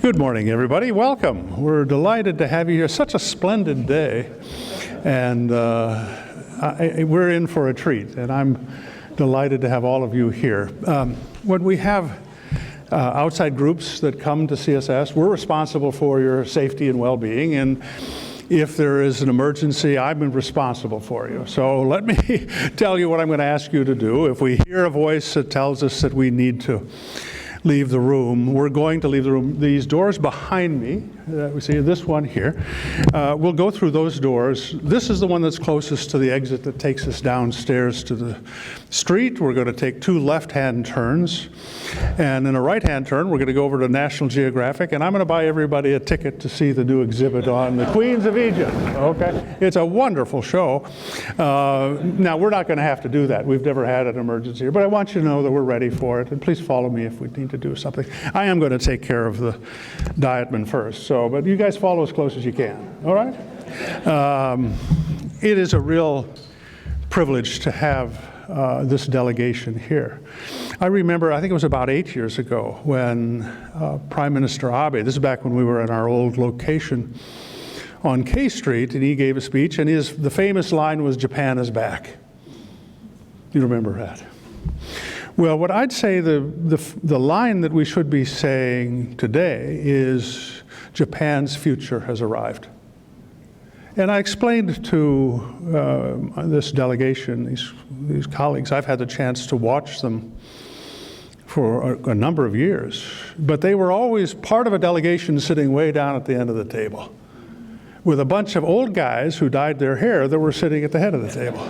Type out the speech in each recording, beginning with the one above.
Good morning, everybody. Welcome. We're delighted to have you here. Such a splendid day, and we're in for a treat, and I'm delighted to have all of you here. When we have outside groups that come to CSIS, we're responsible for your safety and well-being, and if there is an emergency, I'm responsible for you. So let me tell you what I'm going to ask you to do. If we hear a voice that tells us that we need to leave the room, we're going to leave the room. These doors behind me, we see this one here, we'll go through those doors. This is the one that's closest to the exit that takes us downstairs to the street. We're going to take two left-hand turns, and in a right-hand turn, we're going to go over to National Geographic, and I'm going to buy everybody a ticket to see the new exhibit on the Queens of Egypt, okay? It's a wonderful show. Now, we're not going to have to do that. We've never had an emergency here, but I want you to know that we're ready for it, and please follow me if we need to do something. I am going to take care of the dietman first, but you guys follow as close as you can, all right? It is a real privilege to have this delegation here. I remember, I think it was about 8 years ago, when Prime Minister Abe, this is back when we were at our old location on K Street, and he gave a speech, and the famous line was, "Japan is back." You remember that? Well, what I'd say the line that we should be saying today is, Japan's future has arrived. And I explained to this delegation, these colleagues, I've had the chance to watch them for a number of years, but they were always part of a delegation sitting way down at the end of the table with a bunch of old guys who dyed their hair that were sitting at the head of the table,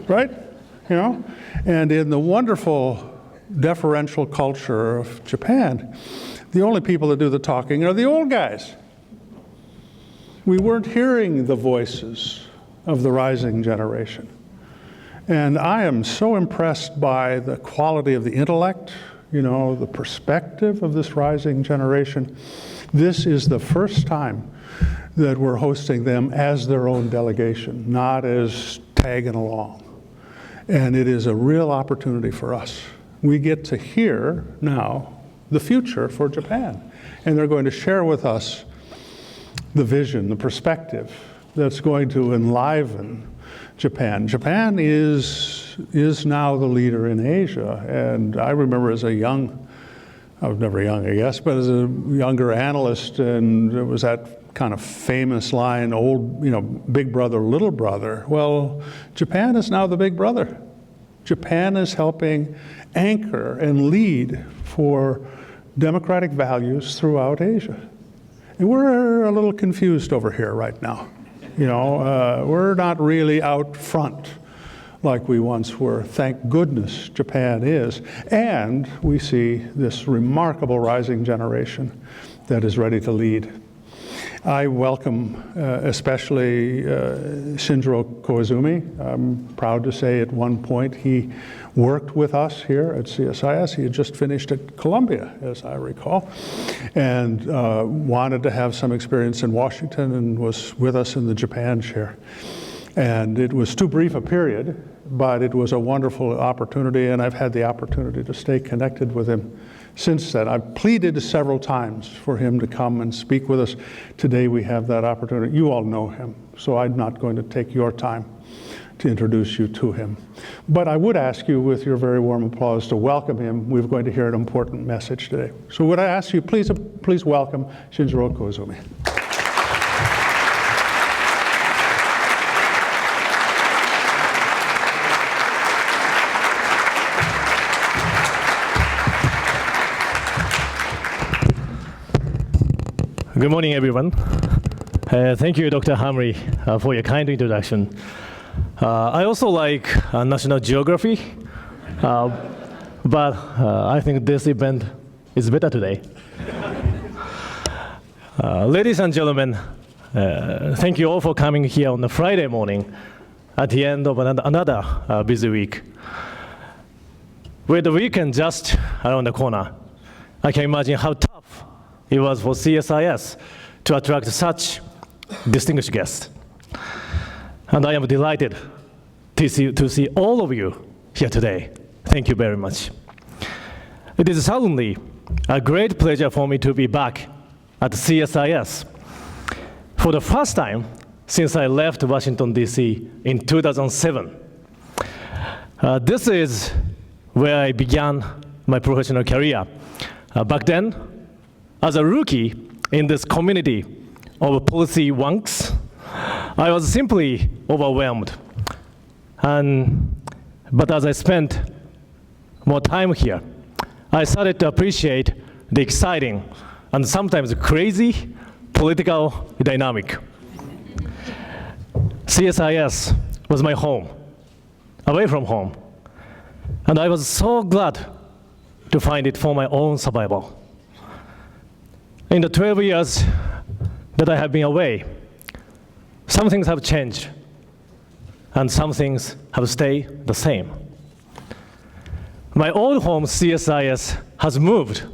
right? You know? And in the wonderful deferential culture of Japan, the only people that do the talking are the old guys. We weren't hearing the voices of the rising generation. And I am so impressed by the quality of the intellect, the perspective of this rising generation. This is the first time that we're hosting them as their own delegation, not as tagging along. And it is a real opportunity for us. We get to hear now the future for Japan. And they're going to share with us the vision, the perspective that's going to enliven Japan. Japan is now the leader in Asia. And I remember as a young, I was never young, I guess, but as a younger analyst, and there was that kind of famous line, big brother, little brother. Well, Japan is now the big brother. Japan is helping anchor and lead for democratic values throughout Asia. And we're a little confused over here right now. We're not really out front like we once were. Thank goodness Japan is. And we see this remarkable rising generation that is ready to lead. I welcome especially SHINJIRO KOIZUMI. I'm proud to say at one point he worked with us here at CSIS. He had just finished at Columbia, as I recall, and wanted to have some experience in Washington and was with us in the Japan Chair. And it was too brief a period, but it was a wonderful opportunity, and I've had the opportunity to stay connected with him since then. I've pleaded several times for him to come and speak with us. Today we have that opportunity. You all know him, so I'm not going to take your time to introduce you to him. But I would ask you, with your very warm applause, to welcome him. We're going to hear an important message today. So would I ask you, please welcome SHINJIRO KOIZUMI. Good morning, everyone. Thank you, Dr. Hamri, for your kind introduction. I also like National Geography, but I think this event is better today. Ladies and gentlemen, thank you all for coming here on a Friday morning at the end of another busy week. With the weekend just around the corner, I can imagine how tough it was for CSIS to attract such distinguished guests. And I am delighted to see all of you here today. Thank you very much. It is certainly a great pleasure for me to be back at CSIS for the first time since I left Washington, D.C. in 2007. This is where I began my professional career. Back then, as a rookie in this community of policy wonks, I was simply overwhelmed. But as I spent more time here, I started to appreciate the exciting and sometimes crazy political dynamic. CSIS was my home, away from home, and I was so glad to find it for my own survival. In the 12 years that I have been away, some things have changed, and some things have stayed the same. My old home, CSIS, has moved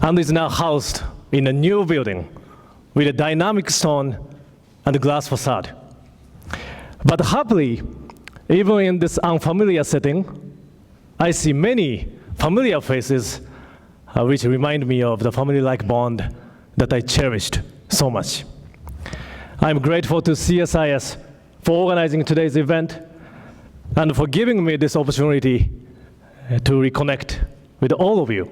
and is now housed in a new building with a dynamic stone and glass facade. But happily, even in this unfamiliar setting, I see many familiar faces which remind me of the family-like bond that I cherished so much. I'm grateful to CSIS for organizing today's event and for giving me this opportunity to reconnect with all of you.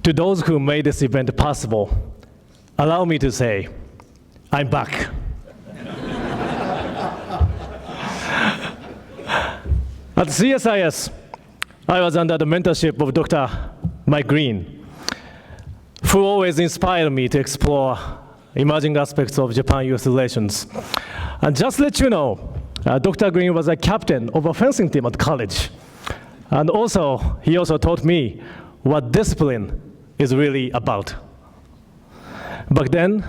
To those who made this event possible, allow me to say, I'm back. At CSIS, I was under the mentorship of Dr. Mike Green, who always inspired me to explore emerging aspects of Japan-US relations. And just to let you know, Dr. Green was a captain of a fencing team at college. And also, he also taught me what discipline is really about. Back then,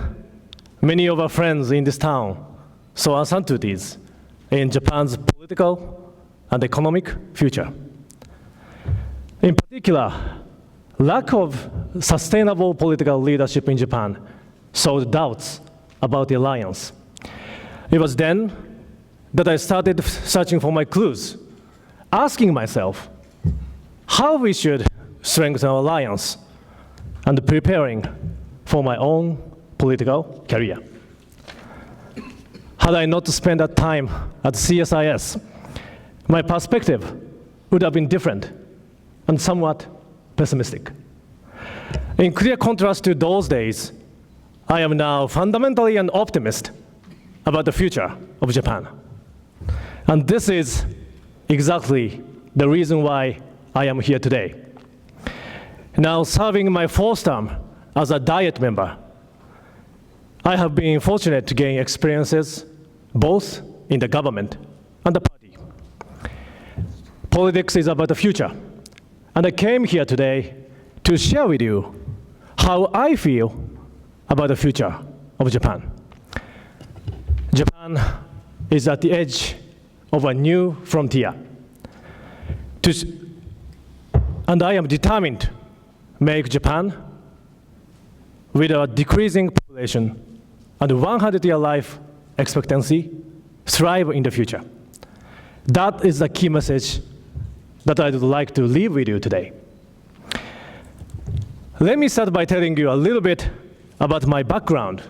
many of our friends in this town saw uncertainties in Japan's political and economic future. In particular, lack of sustainable political leadership in Japan sowed doubts about the alliance. It was then that I started searching for my clues, asking myself how we should strengthen our alliance and preparing for my own political career. Had I not spent that time at CSIS, my perspective would have been different and somewhat pessimistic. In clear contrast to those days, I am now fundamentally an optimist about the future of Japan. And this is exactly the reason why I am here today. Now serving my fourth term as a Diet member, I have been fortunate to gain experiences both in the government and the party. Politics is about the future, and I came here today to share with you how I feel about the future of Japan. Japan is at the edge of a new frontier. And I am determined to make Japan, with a decreasing population and 100-year life expectancy, thrive in the future. That is the key message that I would like to leave with you today. Let me start by telling you a little bit about my background.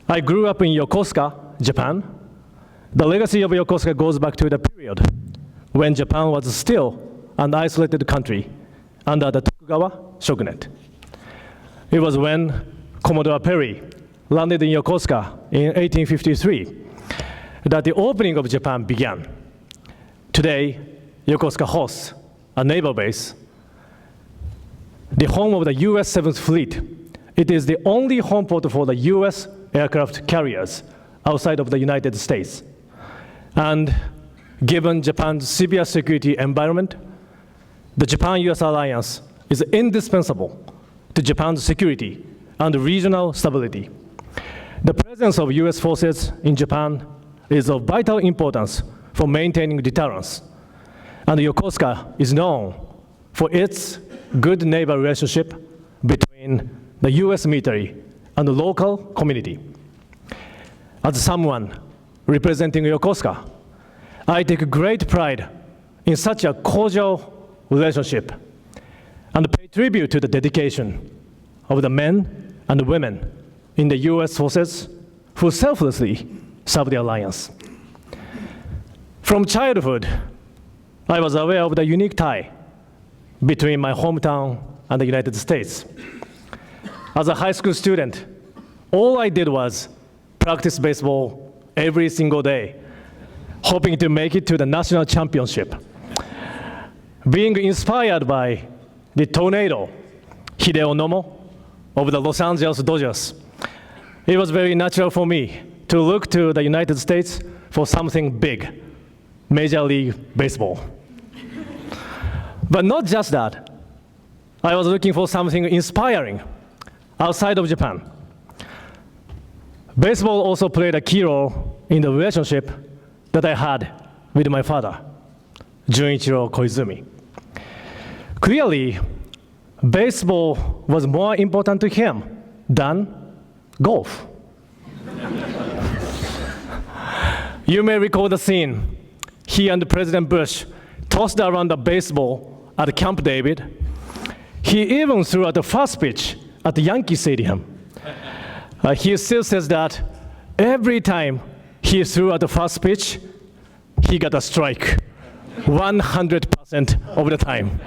I grew up in Yokosuka, Japan. The legacy of Yokosuka goes back to the period when Japan was still an isolated country under the Tokugawa shogunate. It was when Commodore Perry landed in Yokosuka in 1853 that the opening of Japan began. Today, Yokosuka hosts a naval base, the home of the US 7th Fleet. It is the only home port for the US aircraft carriers outside of the United States. And given Japan's severe security environment, the Japan-US alliance is indispensable to Japan's security and regional stability. The presence of US forces in Japan is of vital importance for maintaining deterrence. And Yokosuka is known for its good neighbor relationship between the US military and the local community. As someone representing Yokosuka, I take great pride in such a cordial relationship. and pay tribute to the dedication of the men and women in the US forces who selflessly serve the alliance. From childhood, I was aware of the unique tie between my hometown and the United States. As a high school student, all I did was practice baseball every single day, hoping to make it to the national championship. Being inspired by the tornado, Hideo Nomo, of the Los Angeles Dodgers, it was very natural for me to look to the United States for something big, Major League Baseball. But not just that, I was looking for something inspiring outside of Japan. Baseball also played a key role in the relationship that I had with my father, Junichiro Koizumi. Clearly, baseball was more important to him than golf. You may recall the scene. He and President Bush tossed around the baseball at Camp David. He even threw out the first pitch at the Yankee Stadium. He still says that every time he threw out the first pitch, he got a strike 100% of the time.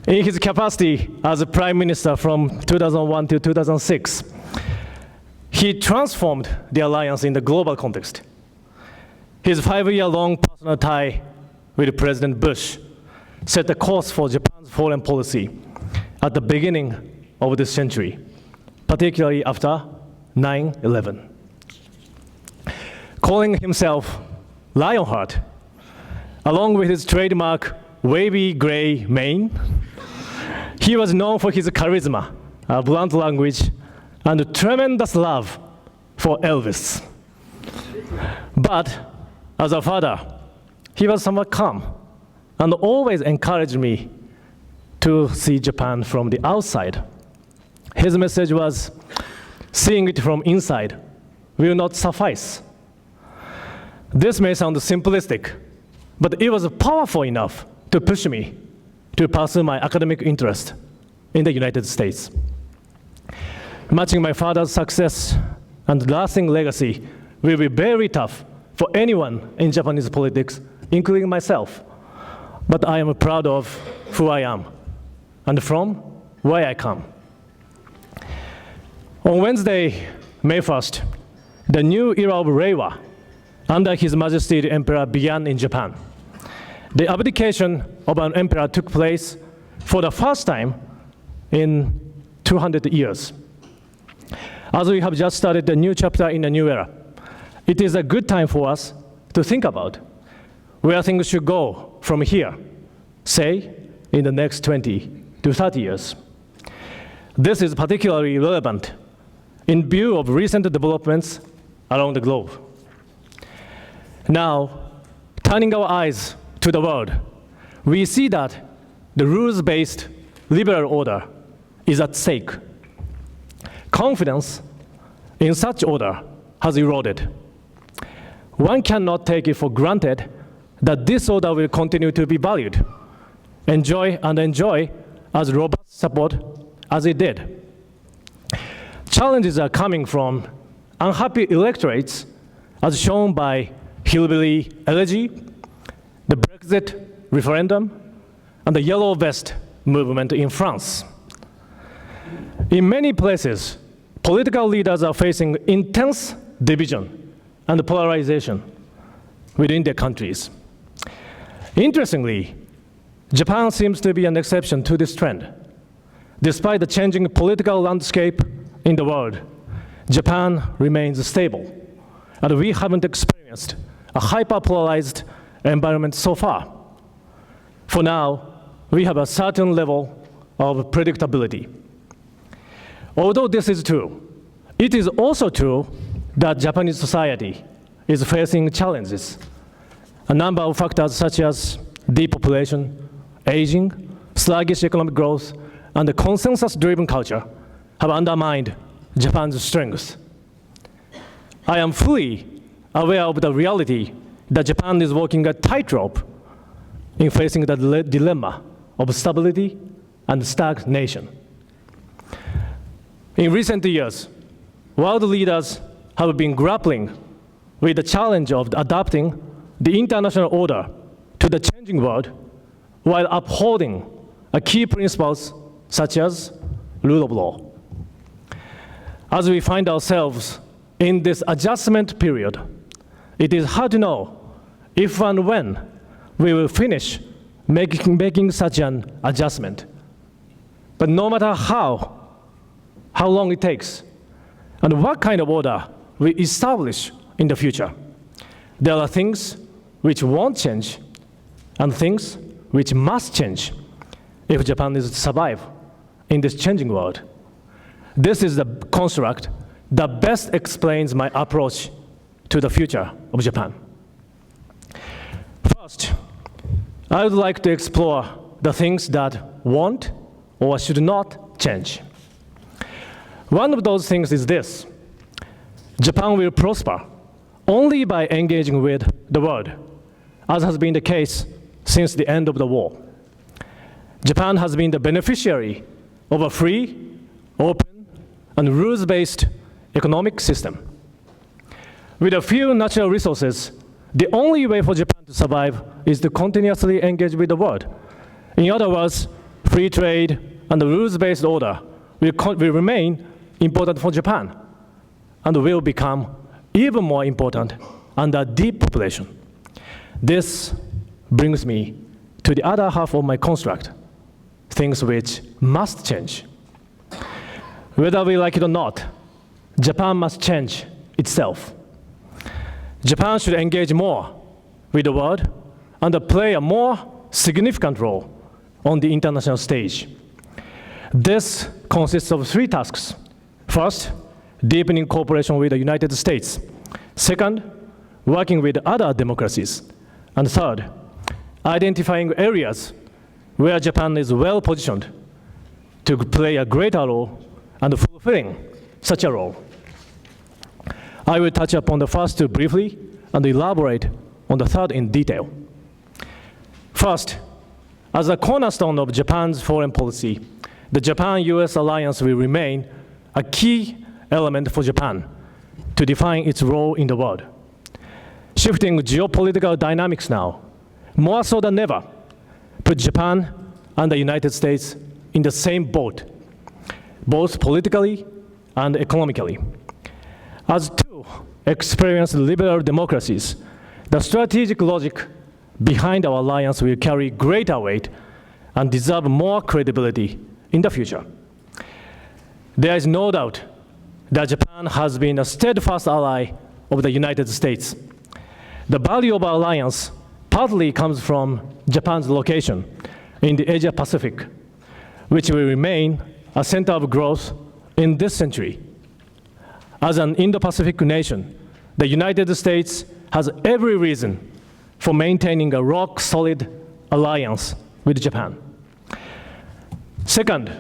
In his capacity as a prime minister from 2001 to 2006, he transformed the alliance in the global context. His 5-year-long personal tie with President Bush set the course for Japan's foreign policy at the beginning of this century, particularly after 9/11. Calling himself Lionheart, along with his trademark wavy gray mane, he was known for his charisma, blunt language, and tremendous love for Elvis. But as a father, he was somewhat calm and always encouraged me to see Japan from the outside. His message was, seeing it from inside will not suffice. This may sound simplistic, but it was powerful enough to push me to pursue my academic interest in the United States. Matching my father's success and lasting legacy will be very tough for anyone in Japanese politics, including myself. But I am proud of who I am and from where I come. On Wednesday, May 1st, the new era of Reiwa under His Majesty the Emperor began in Japan. The abdication of an emperor took place for the first time in 200 years. As we have just started a new chapter in a new era, it is a good time for us to think about where things should go from here, say, in the next 20 to 30 years. This is particularly relevant in view of recent developments around the globe. Now, turning our eyes to the world, we see that the rules-based liberal order is at stake. Confidence in such order has eroded. One cannot take it for granted that this order will continue to be valued, enjoy as robust support as it did. Challenges are coming from unhappy electorates, as shown by hillbilly elegy, the Brexit referendum, and the Yellow Vest movement in France. In many places, political leaders are facing intense division and polarization within their countries. Interestingly, Japan seems to be an exception to this trend. Despite the changing political landscape in the world, Japan remains stable, and we haven't experienced a hyper-polarized environment so far. For now, we have a certain level of predictability. Although this is true, it is also true that Japanese society is facing challenges. A number of factors such as depopulation, aging, sluggish economic growth, and the consensus-driven culture have undermined Japan's strength. I am fully aware of the reality that Japan is walking a tightrope in facing the dilemma of stability and stagnation. In recent years, world leaders have been grappling with the challenge of adapting the international order to the changing world while upholding key principles such as rule of law. As we find ourselves in this adjustment period, it is hard to know if and when we will finish making such an adjustment. But no matter how long it takes, and what kind of order we establish in the future, there are things which won't change and things which must change if Japan is to survive in this changing world. This is the construct that best explains my approach to the future of Japan. First, I would like to explore the things that won't or should not change. One of those things is this: Japan will prosper only by engaging with the world, as has been the case since the end of the war. Japan has been the beneficiary of a free, open, and rules-based economic system. With a few natural resources, the only way for Japan to survive is to continuously engage with the world. In other words, free trade and the rules-based order will remain important for Japan and will become even more important under deep population. This brings me to the other half of my construct, things which must change. Whether we like it or not, Japan must change itself. Japan should engage more with the world and play a more significant role on the international stage. This consists of three tasks. First, deepening cooperation with the United States. Second, working with other democracies. And third, identifying areas where Japan is well positioned to play a greater role and fulfilling such a role. I will touch upon the first two briefly and elaborate on the third in detail. First, as a cornerstone of Japan's foreign policy, the Japan-US alliance will remain a key element for Japan to define its role in the world. Shifting geopolitical dynamics now, more so than ever, put Japan and the United States in the same boat, both politically and economically. As two experienced liberal democracies, the strategic logic behind our alliance will carry greater weight and deserve more credibility in the future. There is no doubt that Japan has been a steadfast ally of the United States. The value of our alliance partly comes from Japan's location in the Asia Pacific, which will remain a center of growth in this century. As an Indo-Pacific nation, the United States has every reason for maintaining a rock-solid alliance with Japan. Second,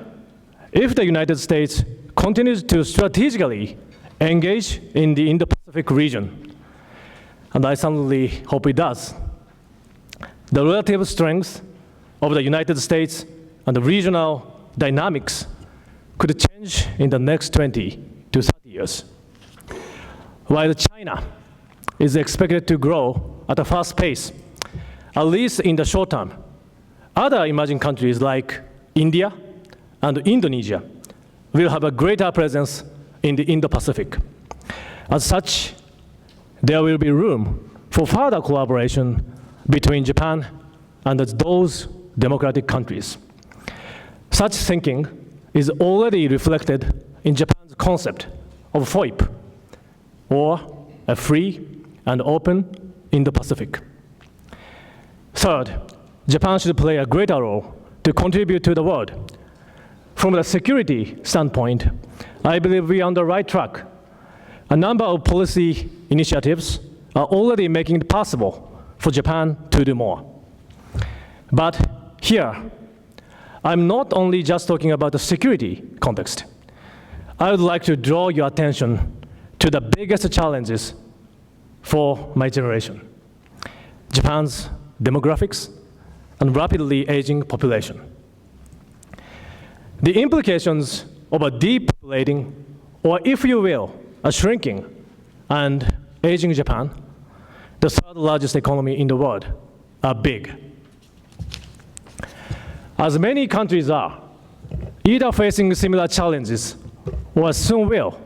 if the United States continues to strategically engage in the Indo-Pacific region, and I certainly hope it does, the relative strength of the United States and the regional dynamics could change in the next 20 to 30 years. While China is expected to grow at a fast pace, at least in the short term, other emerging countries like India and Indonesia will have a greater presence in the Indo-Pacific. As such, there will be room for further collaboration between Japan and those democratic countries. Such thinking is already reflected in Japan's concept of FOIP, or a free and open Indo-Pacific. Third, Japan should play a greater role to contribute to the world. From the security standpoint, I believe we are on the right track. A number of policy initiatives are already making it possible for Japan to do more. But here, I'm not only just talking about the security context. I would like to draw your attention to the biggest challenges for my generation: Japan's demographics and rapidly aging population. the implications of a depopulating, or if you will, a shrinking and aging Japan, the third largest economy in the world, are big. As many countries are, either facing similar challenges or soon will,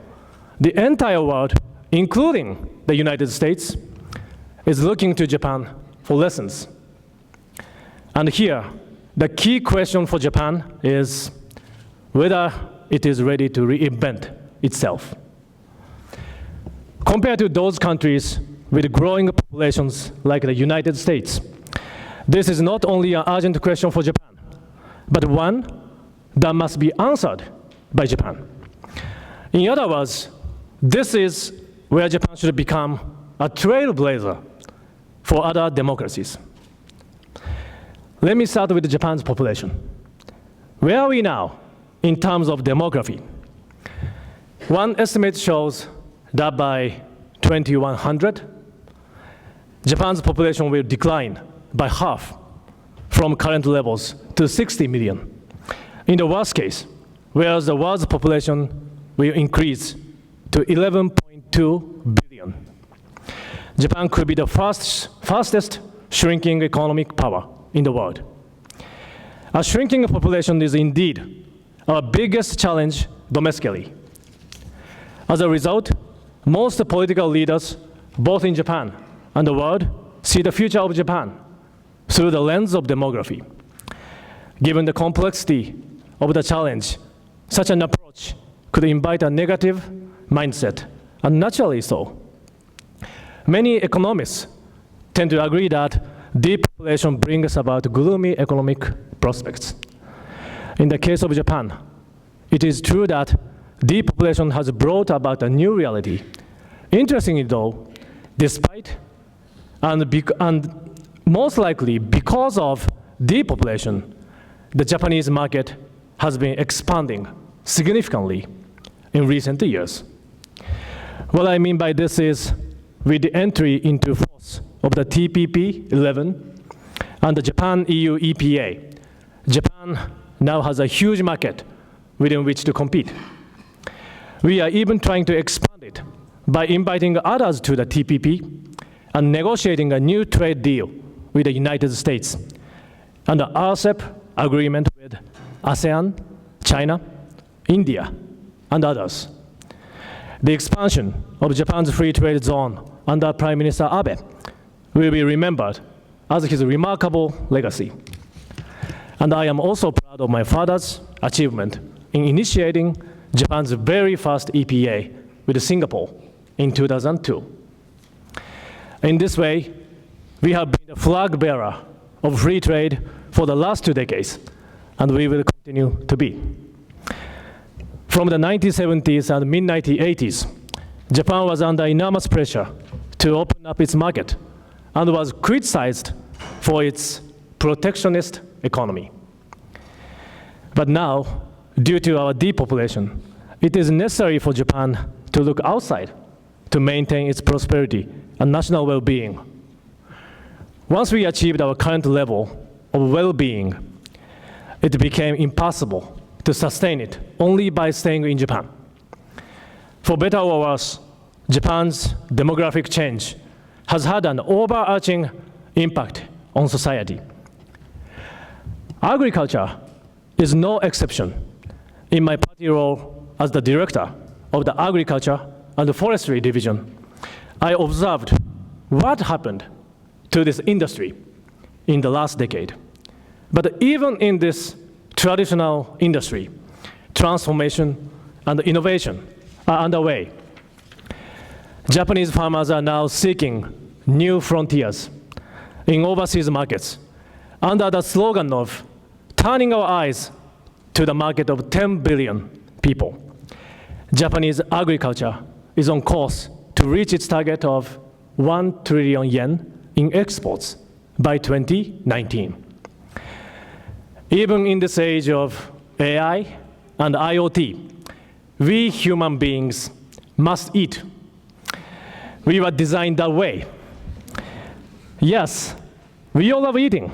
the entire world, including the United States, is looking to Japan for lessons. And here, the key question for Japan is whether it is ready to reinvent itself. Compared to those countries with growing populations like the United States, this is not only an urgent question for Japan, but one that must be answered by Japan. In other words, this is where Japan should become a trailblazer for other democracies. Let me start with Japan's population. Where are we now in terms of demography? One estimate shows that by 2100, Japan's population will decline by half from current levels to 60 million. In the worst case, whereas the world's population will increase to 11.2 billion. Japan could be the fastest shrinking economic power in the world. A shrinking population is indeed our biggest challenge domestically. As a result, most political leaders, both in Japan and the world, see the future of Japan through the lens of demography. Given the complexity of the challenge, such an approach could invite a negative mindset, and naturally so. Many economists tend to agree that depopulation brings about gloomy economic prospects. In the case of Japan, it is true that depopulation has brought about a new reality. Interestingly though, despite and most likely because of depopulation, the Japanese market has been expanding significantly in recent years. What I mean by this is, with the entry into force of the TPP-11 and the Japan-EU EPA, Japan now has a huge market within which to compete. We are even trying to expand it by inviting others to the TPP and negotiating a new trade deal with the United States and the RCEP agreement with ASEAN, China, India, and others. The expansion of Japan's free trade zone under Prime Minister Abe will be remembered as his remarkable legacy. And I am also proud of my father's achievement in initiating Japan's very first EPA with Singapore in 2002. In this way, we have been the flag bearer of free trade for the last 2 decades, and we will continue to be. From the 1970s and mid-1980s, Japan was under enormous pressure to open up its market and was criticized for its protectionist economy. But now, due to our depopulation, it is necessary for Japan to look outside to maintain its prosperity and national well-being. Once we achieved our current level of well-being, it became impossible to sustain it only by staying in Japan. For better or worse, Japan's demographic change has had an overarching impact on society. Agriculture is no exception. In my party role as the director of the Agriculture and Forestry Division, I observed what happened to this industry in the last decade. But even in this traditional industry, transformation and innovation are underway. Japanese farmers are now seeking new frontiers in overseas markets under the slogan of turning our eyes to the market of 10 billion people. Japanese agriculture is on course to reach its target of 1 trillion yen in exports by 2019. Even in this age of AI and IoT, we human beings must eat. We were designed that way. Yes, we all love eating,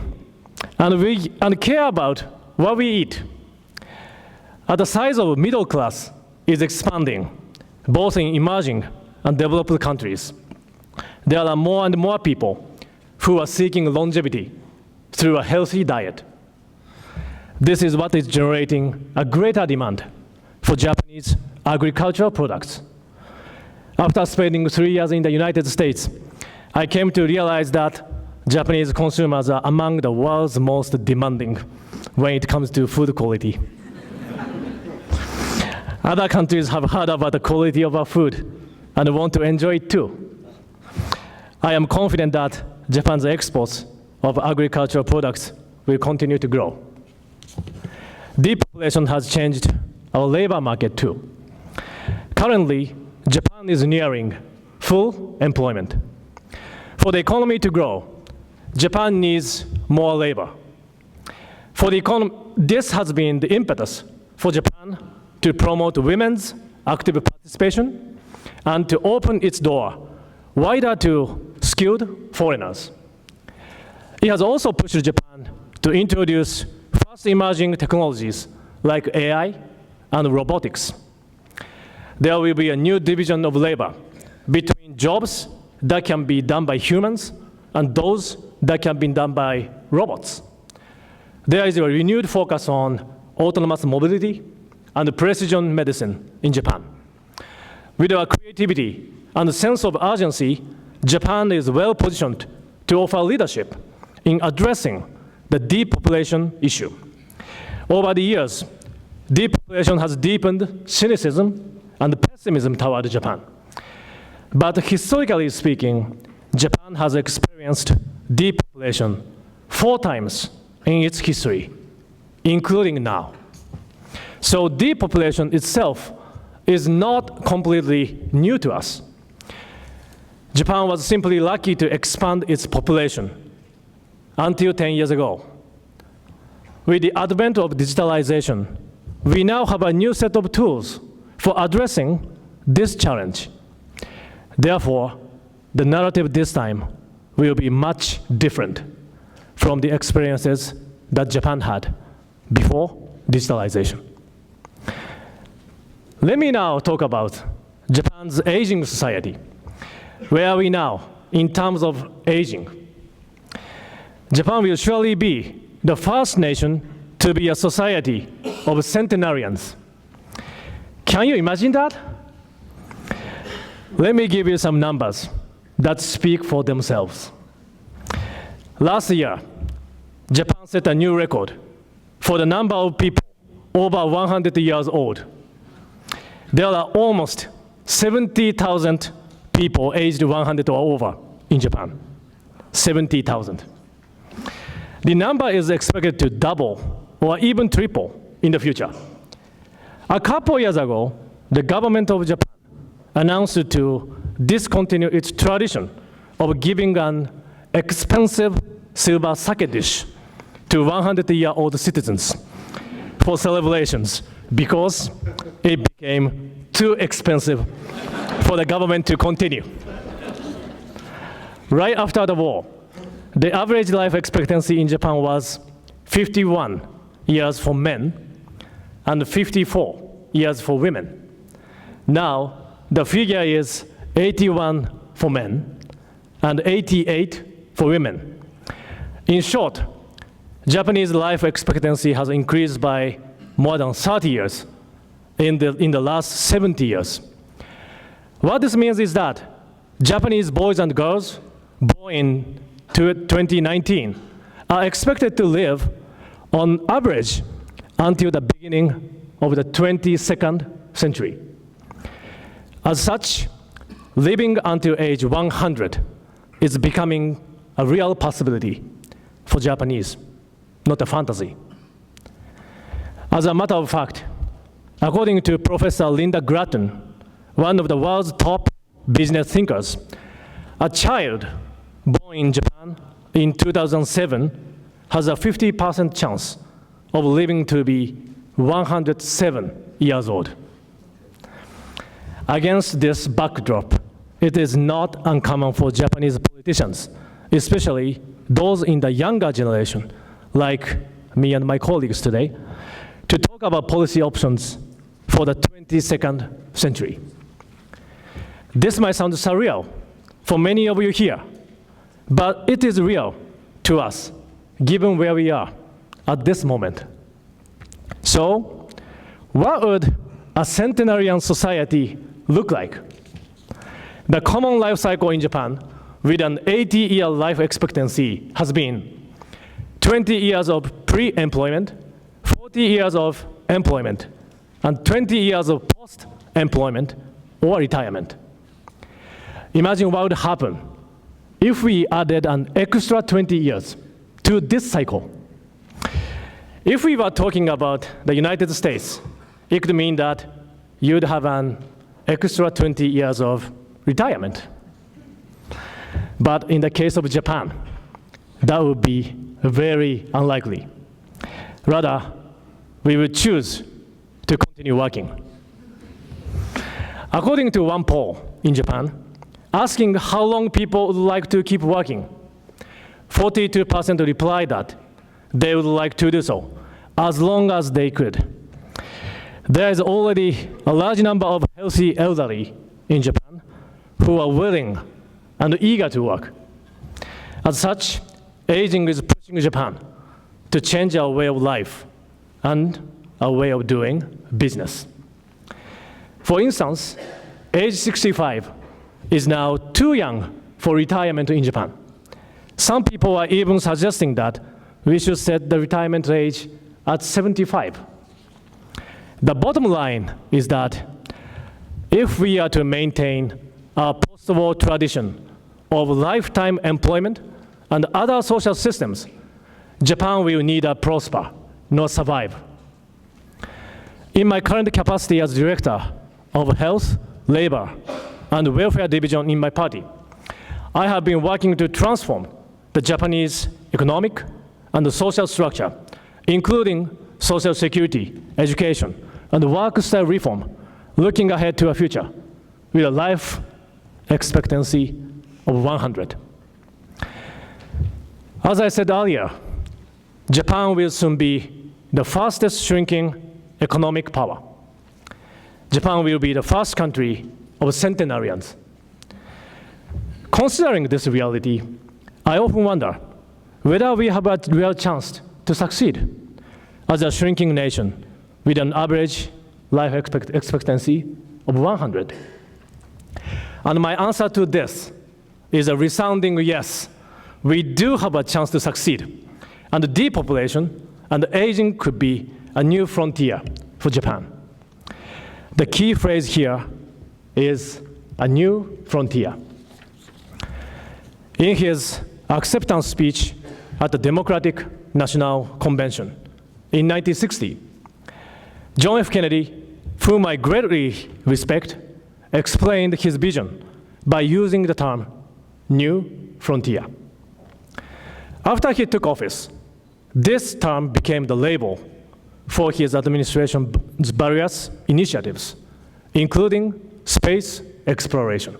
and care about what we eat. the size of middle class is expanding, both in emerging and developed countries. There are more and more people who are seeking longevity through a healthy diet. This is what is generating a greater demand for Japanese agricultural products. After spending 3 years in the United States, I came to realize that Japanese consumers are among the world's most demanding when it comes to food quality. Other countries have heard about the quality of our food and want to enjoy it too. I am confident that Japan's exports of agricultural products will continue to grow. Depopulation has changed our labor market too. Currently, Japan is nearing full employment. For the economy to grow, Japan needs more labor. This has been the impetus for Japan to promote women's active participation and to open its door wider to skilled foreigners. It has also pushed Japan to introduce fast emerging technologies like AI and robotics. There will be a new division of labor between jobs that can be done by humans and those that can be done by robots. There is a renewed focus on autonomous mobility and precision medicine in Japan. With our creativity and a sense of urgency, Japan is well positioned to offer leadership in addressing the depopulation issue. Over the years, depopulation has deepened cynicism and pessimism toward Japan. But historically speaking, Japan has experienced depopulation 4 times in its history, including now. So depopulation itself is not completely new to us. Japan was simply lucky to expand its population until 10 years ago. With the advent of digitalization, we now have a new set of tools for addressing this challenge. Therefore, the narrative this time will be much different from the experiences that Japan had before digitalization. Let me now talk about Japan's aging society. Where are we now in terms of aging? Japan will surely be the first nation to be a society of centenarians. Can you imagine that? Let me give you some numbers that speak for themselves. Last year, Japan set a new record for the number of people over 100 years old. There are almost 70,000 people aged 100 or over in Japan. 70,000. The number is expected to double or even triple in the future. A couple years ago, the government of Japan announced to discontinue its tradition of giving an expensive silver sake dish to 100-year-old citizens for celebrations because it became too expensive for the government to continue. Right after the war, the average life expectancy in Japan was 51 years for men and 54 years for women. Now, the figure is 81 for men and 88 for women. In short, Japanese life expectancy has increased by more than 30 years in the last 70 years. What this means is that Japanese boys and girls born in 2019 are expected to live on average until the beginning of the 22nd century. As such, living until age 100 is becoming a real possibility for Japanese, not a fantasy. As a matter of fact, according to Professor Linda Gratton, one of the world's top business thinkers, a child born in Japan in 2007 has a 50% chance of living to be 107 years old. Against this backdrop, it is not uncommon for Japanese politicians, especially those in the younger generation, like me and my colleagues today, to talk about policy options for the 22nd century. This might sound surreal for many of you here, but it is real to us, given where we are at this moment. So, what would a centenarian society look like? The common life cycle in Japan with an 80-year life expectancy has been 20 years of pre-employment, 40 years of employment, and 20 years of post-employment or retirement. Imagine what would happen if we added an extra 20 years to this cycle. If we were talking about the United States, it could mean that you'd have an extra 20 years of retirement. But in the case of Japan, that would be very unlikely. Rather, we would choose to continue working. According to one poll in Japan, asking how long people would like to keep working, 42% replied that they would like to do so as long as they could. There is already a large number of healthy elderly in Japan who are willing and eager to work. As such, aging is pushing Japan to change our way of life and our way of doing business. For instance, age 65 is now too young for retirement in Japan. Some people are even suggesting that we should set the retirement age at 75. The bottom line is that if we are to maintain our post-war tradition of lifetime employment and other social systems, Japan will neither prosper nor survive. In my current capacity as Director of Health, Labor, and Welfare Division in my party, I have been working to transform the Japanese economic and social structure, including social security, education, and work style reform, looking ahead to a future with a life expectancy of 100. As I said earlier, Japan will soon be the fastest shrinking economic power. Japan will be the first country of centenarians. Considering this reality, I often wonder whether we have a real chance to succeed as a shrinking nation with an average life expectancy of 100. And my answer to this is a resounding yes. We do have a chance to succeed. And depopulation and aging could be a new frontier for Japan. The key phrase here is a new frontier. In his acceptance speech at the Democratic National Convention in 1960, John F. Kennedy, whom I greatly respect, explained his vision by using the term new frontier. After he took office, this term became the label for his administration's various initiatives, including space exploration.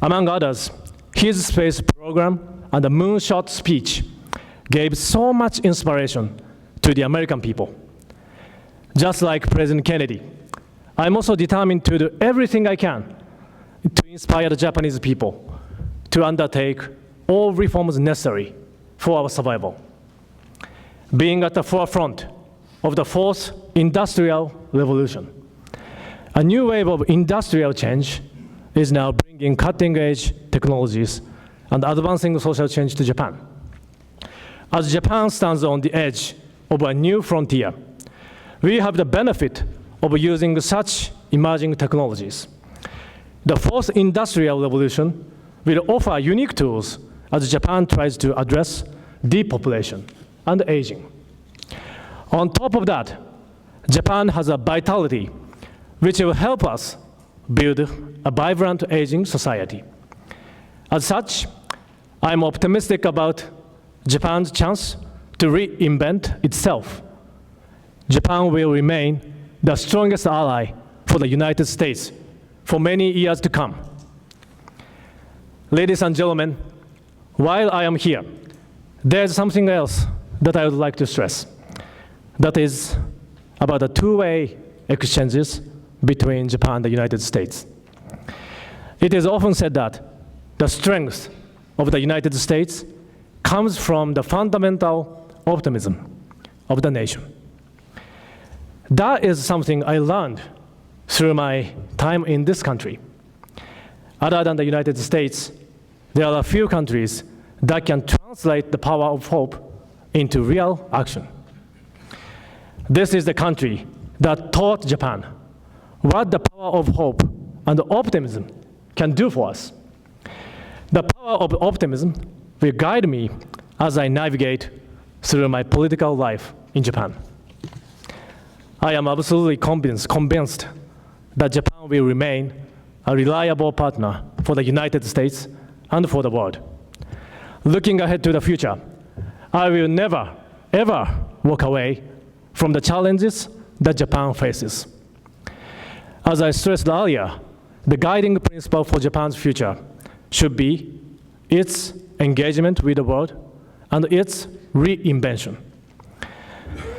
Among others, his space program and the moonshot speech gave so much inspiration to the American people. Just like President Kennedy, I'm also determined to do everything I can to inspire the Japanese people to undertake all reforms necessary for our survival. Being at the forefront of the fourth industrial revolution, a new wave of industrial change is now bringing cutting-edge technologies and advancing social change to Japan. As Japan stands on the edge of a new frontier, we have the benefit of using such emerging technologies. The fourth industrial revolution will offer unique tools as Japan tries to address depopulation and aging. On top of that, Japan has a vitality which will help us build a vibrant aging society. As such, I'm optimistic about Japan's chance to reinvent itself. Japan will remain the strongest ally for the United States for many years to come. Ladies and gentlemen, while I am here, there's something else that I would like to stress. That is about the two-way exchanges between Japan and the United States. It is often said that the strength of the United States comes from the fundamental optimism of the nation. That is something I learned through my time in this country. Other than the United States, there are a few countries that can translate the power of hope into real action. This is the country that taught Japan what the power of hope and optimism can do for us. The power of optimism will guide me as I navigate through my political life in Japan. I am absolutely convinced that Japan will remain a reliable partner for the United States and for the world. Looking ahead to the future, I will never, ever walk away from the challenges that Japan faces. As I stressed earlier, the guiding principle for Japan's future should be its engagement with the world and its reinvention.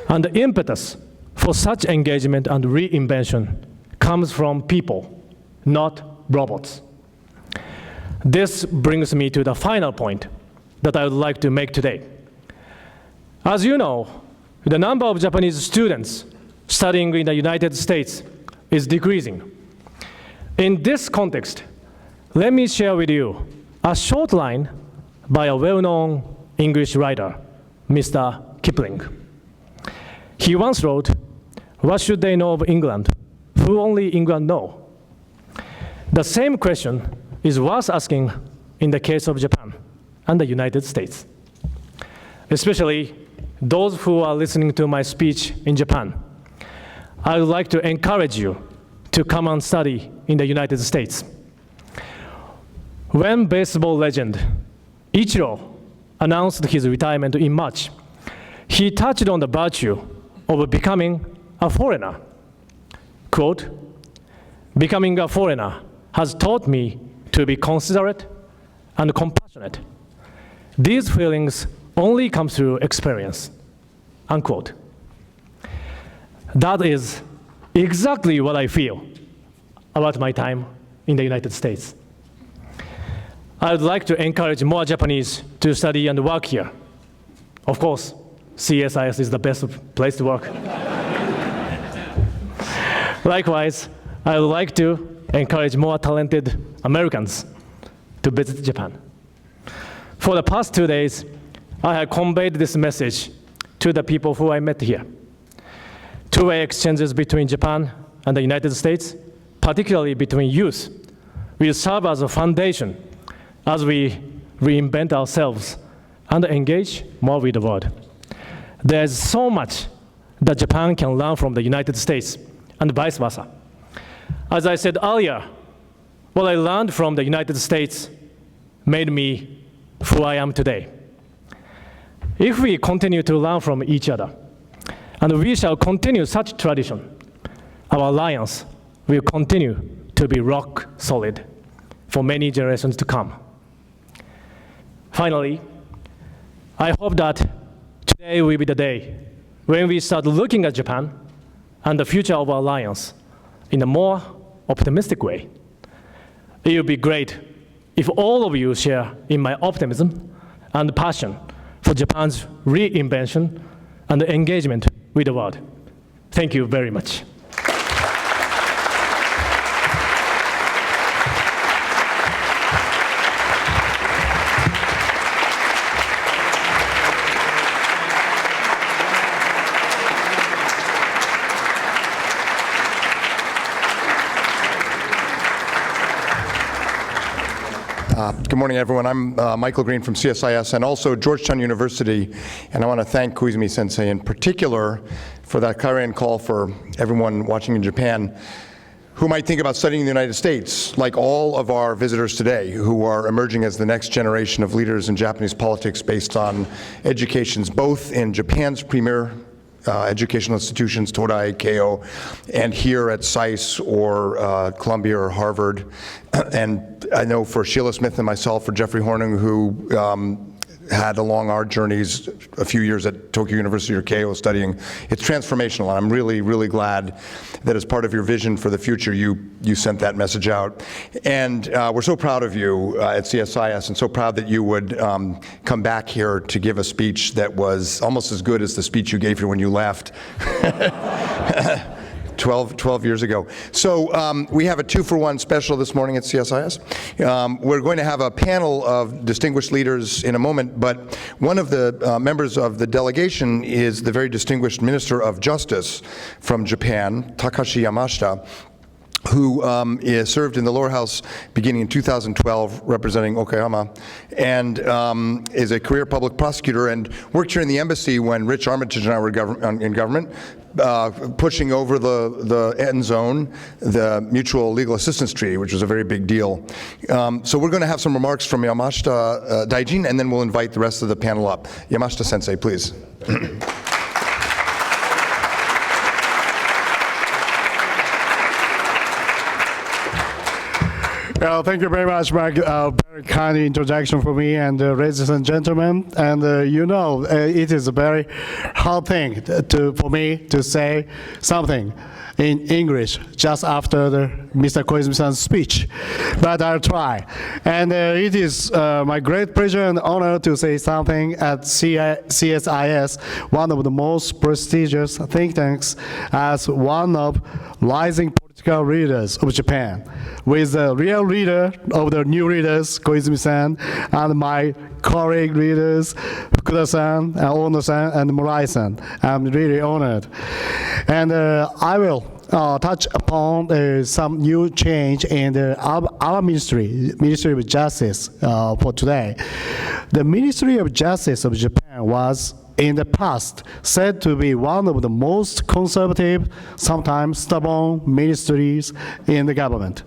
And the impetus for such engagement and reinvention comes from people, not robots. This brings me to the final point that I would like to make today. As you know, the number of Japanese students studying in the United States is decreasing. In this context, let me share with you a short line by a well-known English writer, Mr. Kipling. He once wrote, "What should they know of England, who only England know?" The same question is worth asking in the case of Japan and the United States. Especially those who are listening to my speech in Japan, I would like to encourage you to come and study in the United States. When baseball legend Ichiro announced his retirement in March, he touched on the virtue of becoming a foreigner. Quote, "Becoming a foreigner has taught me to be considerate and compassionate. These feelings only come through experience." Unquote. That is exactly what I feel about my time in the United States. I would like to encourage more Japanese to study and work here. Of course, CSIS is the best place to work. Likewise, I would like to encourage more talented Americans to visit Japan. For the past 2 days, I have conveyed this message to the people who I met here. Two-way exchanges between Japan and the United States, particularly between youth, will serve as a foundation as we reinvent ourselves and engage more with the world. There's so much that Japan can learn from the United States and vice versa. As I said earlier, what I learned from the United States made me who I am today. If we continue to learn from each other, and we shall continue such tradition, our alliance will continue to be rock solid for many generations to come. Finally, I hope that today will be the day when we start looking at Japan and the future of our alliance in a more optimistic way. It would be great if all of you share in my optimism and passion for Japan's reinvention and engagement with the world. Thank you very much. Good morning, everyone. I'm Michael Green from CSIS and also Georgetown University, and I want to thank Koizumi Sensei in particular for that clarion call for everyone watching in Japan who might think about studying in the United States, like all of our visitors today who are emerging as the next generation of leaders in Japanese politics based on educations both in Japan's premier educational institutions, Todai, Keio, and here at SICE or Columbia or Harvard. And I know for Sheila Smith and myself, for Jeffrey Horning, who had along our journeys, a few years at Tokyo University or Keio studying. It's transformational, and I'm really, really glad that as part of your vision for the future, you sent that message out. And we're so proud of you at CSIS, and so proud that you would come back here to give a speech that was almost as good as the speech you gave here when you left. 12 years ago. So we have a 2-for-1 special this morning at CSIS. We're going to have a panel of distinguished leaders in a moment, but one of the members of the delegation is the very distinguished Minister of Justice from Japan, Takashi Yamashita, who served in the lower house beginning in 2012, representing Okayama, and is a career public prosecutor and worked here in the embassy when Rich Armitage and I were in government, pushing over the end zone, the Mutual Legal Assistance Treaty, which was a very big deal. So we're going to have some remarks from Yamashita Daijin, and then we'll invite the rest of the panel up. Yamashita Sensei, please. Thank you very much, Mark. Very kind introduction for me, and ladies and gentlemen. And it is a very hard thing for me to say something in English just after Mr. Koizumi-san's speech, but I'll try. And it is my great pleasure and honor to say something at CSIS, one of the most prestigious think tanks, as one of rising political leaders of Japan, with the real leader of the new leaders, Koizumi-san, and my colleague leaders, Fukuda-san, Ono-san, and Murai-san. I'm really honored. And I will touch upon some new change in our Ministry of Justice for today. The Ministry of Justice of Japan was in the past said to be one of the most conservative, sometimes stubborn ministries in the government.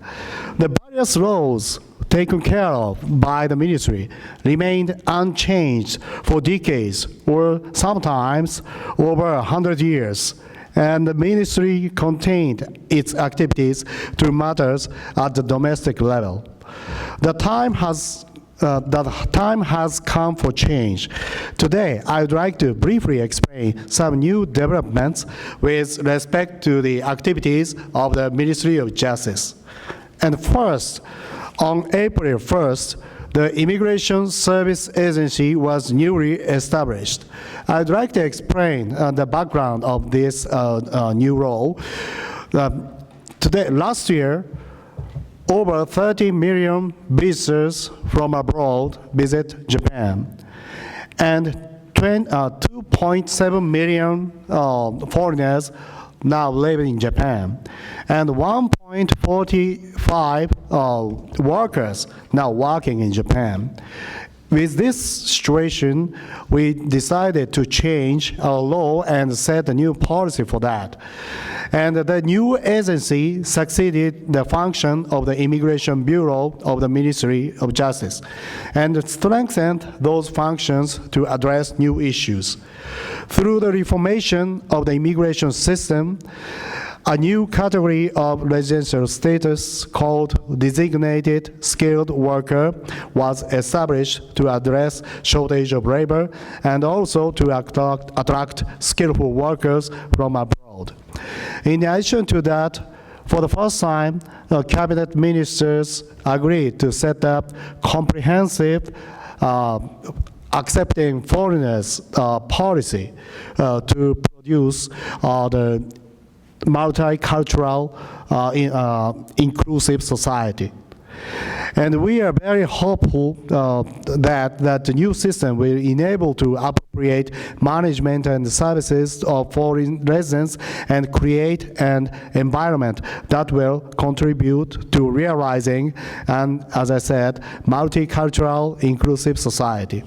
The various roles taken care of by the ministry remained unchanged for decades or sometimes over 100 years. And the ministry contained its activities to matters at the domestic level. The time has come for change. Today, I would like to briefly explain some new developments with respect to the activities of the Ministry of Justice. And first, on April 1st, the Immigration Service Agency was newly established. I'd like to explain the background of this new role. Last year, over 30 million visitors from abroad visit Japan, and 2.7 million foreigners now live in Japan, and 1.45 workers now working in Japan. With this situation, we decided to change our law and set a new policy for that. And the new agency succeeded the function of the Immigration Bureau of the Ministry of Justice and strengthened those functions to address new issues. Through the reformation of the immigration system, a new category of residential status called designated skilled worker was established to address shortage of labor and also to attract skillful workers from abroad. In addition to that, for the first time, cabinet ministers agreed to set up comprehensive accepting foreigners policy to produce the multicultural, inclusive society. And we are very hopeful that the new system will enable to appropriate management and services of foreign residents and create an environment that will contribute to realizing, and as I said, multicultural, inclusive society.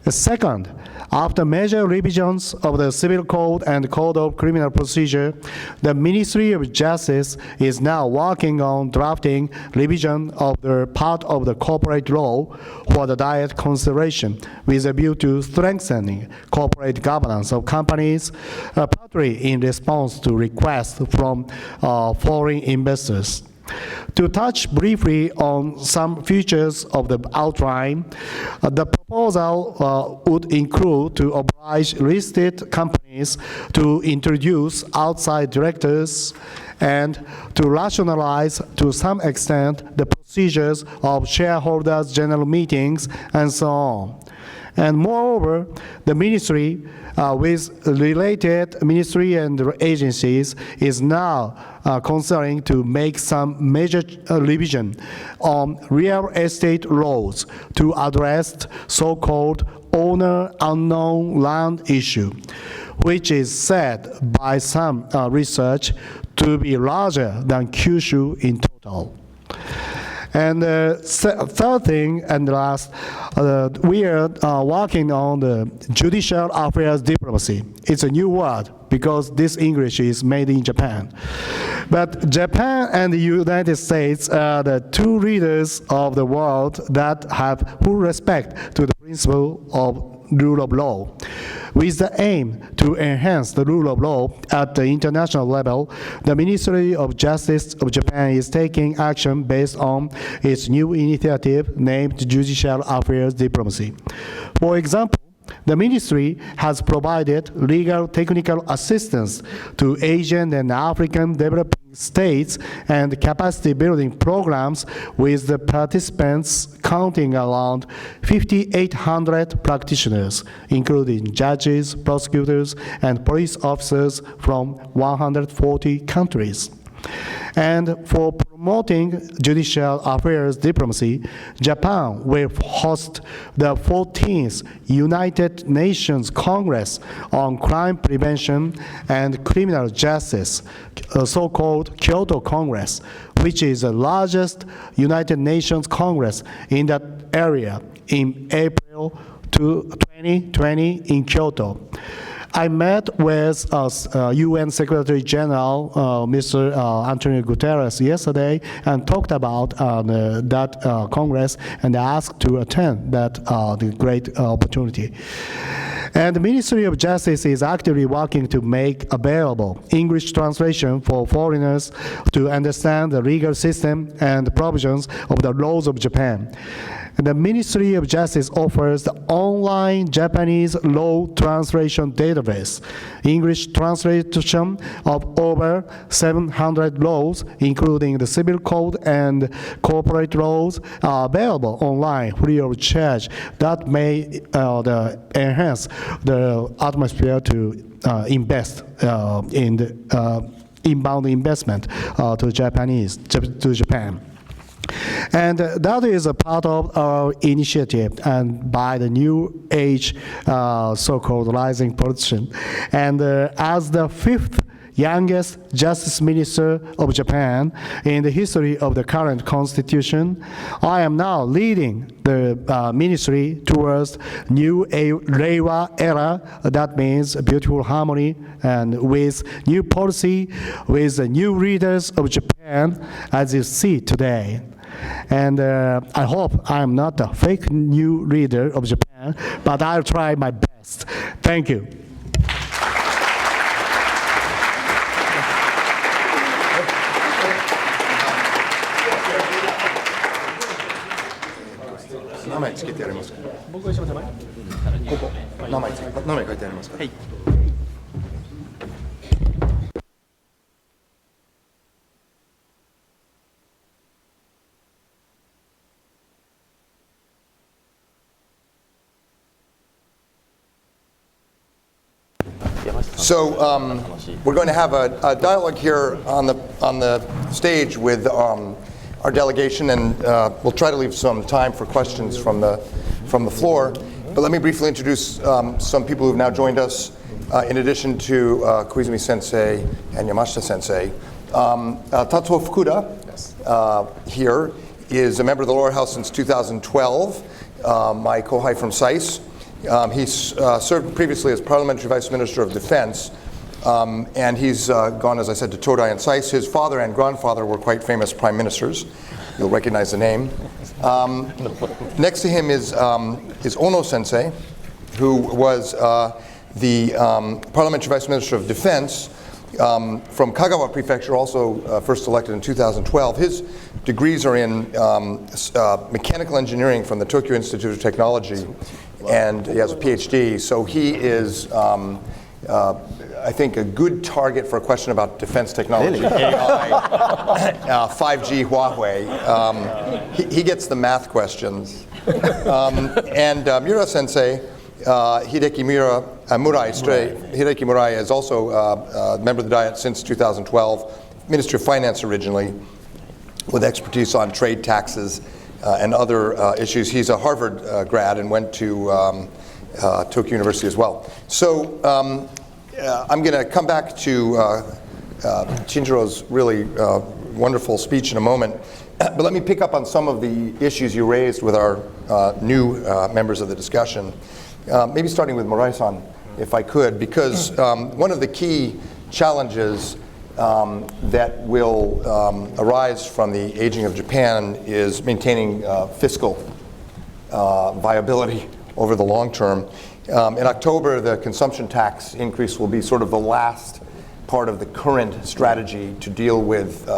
Second, after major revisions of the Civil Code and Code of Criminal Procedure, the Ministry of Justice is now working on drafting revision of the part of the corporate law for the direct consideration with a view to strengthening corporate governance of companies, partly in response to requests from foreign investors. To touch briefly on some features of the outline, the proposal would include to oblige listed companies to introduce outside directors and to rationalize to some extent the procedures of shareholders' general meetings and so on. And moreover, the ministry with related ministry and agencies is now considering to make some major revision on real estate laws to address so-called owner unknown land issue, which is said by some research to be larger than Kyushu in total. And third thing and last, we are working on the judicial affairs diplomacy. It's a new word because this English is made in Japan. But Japan and the United States are the two leaders of the world that have full respect to the principle of rule of law. With the aim to enhance the rule of law at the international level, the Ministry of Justice of Japan is taking action based on its new initiative named Judicial Affairs Diplomacy. For example, the ministry has provided legal technical assistance to Asian and African developing states and capacity building programs with the participants counting around 5,800 practitioners, including judges, prosecutors, and police officers from 140 countries. And for promoting judicial affairs diplomacy, Japan will host the 14th United Nations Congress on Crime Prevention and Criminal Justice, so-called Kyoto Congress, which is the largest United Nations Congress in that area in April 2020 in Kyoto. I met with UN Secretary General, Mr. Antonio Guterres yesterday and talked about that Congress and asked to attend that the great opportunity. And the Ministry of Justice is actively working to make available English translation for foreigners to understand the legal system and the provisions of the laws of Japan. The Ministry of Justice offers the online Japanese law translation database, English translation of over 700 laws, including the civil code and corporate laws, are available online free of charge. That may enhance the atmosphere to invest in the inbound investment to Japan. And that is a part of our initiative and by the new age so-called rising politician. And as the fifth youngest Justice Minister of Japan in the history of the current constitution, I am now leading the ministry towards new Reiwa era. That means beautiful harmony and with new policy, with the new leaders of Japan as you see today. And I hope I am not a fake new leader of Japan, but I'll try my best. Thank you. So we're going to have a dialogue here on the stage with our delegation, and we'll try to leave some time for questions from the floor. But let me briefly introduce some people who've now joined us. In addition to Koizumi Sensei and Yamashita Sensei, Tatsuo Fukuda here is a member of the lower house since 2012. My kohai from SICE. He's served previously as Parliamentary Vice Minister of Defense, and he's gone, as I said, to Todai and SICE. His father and grandfather were quite famous prime ministers. You'll recognize the name. Next to him is Ono Sensei, who was the Parliamentary Vice Minister of Defense from Kagawa Prefecture, also first elected in 2012. His degrees are in mechanical engineering from the Tokyo Institute of Technology, and he has a PhD. So he is, I think, a good target for a question about defense technology, AI, 5G, Huawei. He gets the math questions. And Miura-sensei, Hideki Murai is also a member of the Diet since 2012, Ministry of Finance originally, with expertise on trade taxes and other issues. He's a Harvard grad and went to Tokyo University as well. So I'm going to come back to Shinjiro's really wonderful speech in a moment. But let me pick up on some of the issues you raised with our new members of the discussion. Maybe starting with Murai-san, if I could, because one of the key challenges that will arise from the aging of Japan is maintaining fiscal viability over the long term. In October, the consumption tax increase will be sort of the last part of the current strategy to deal with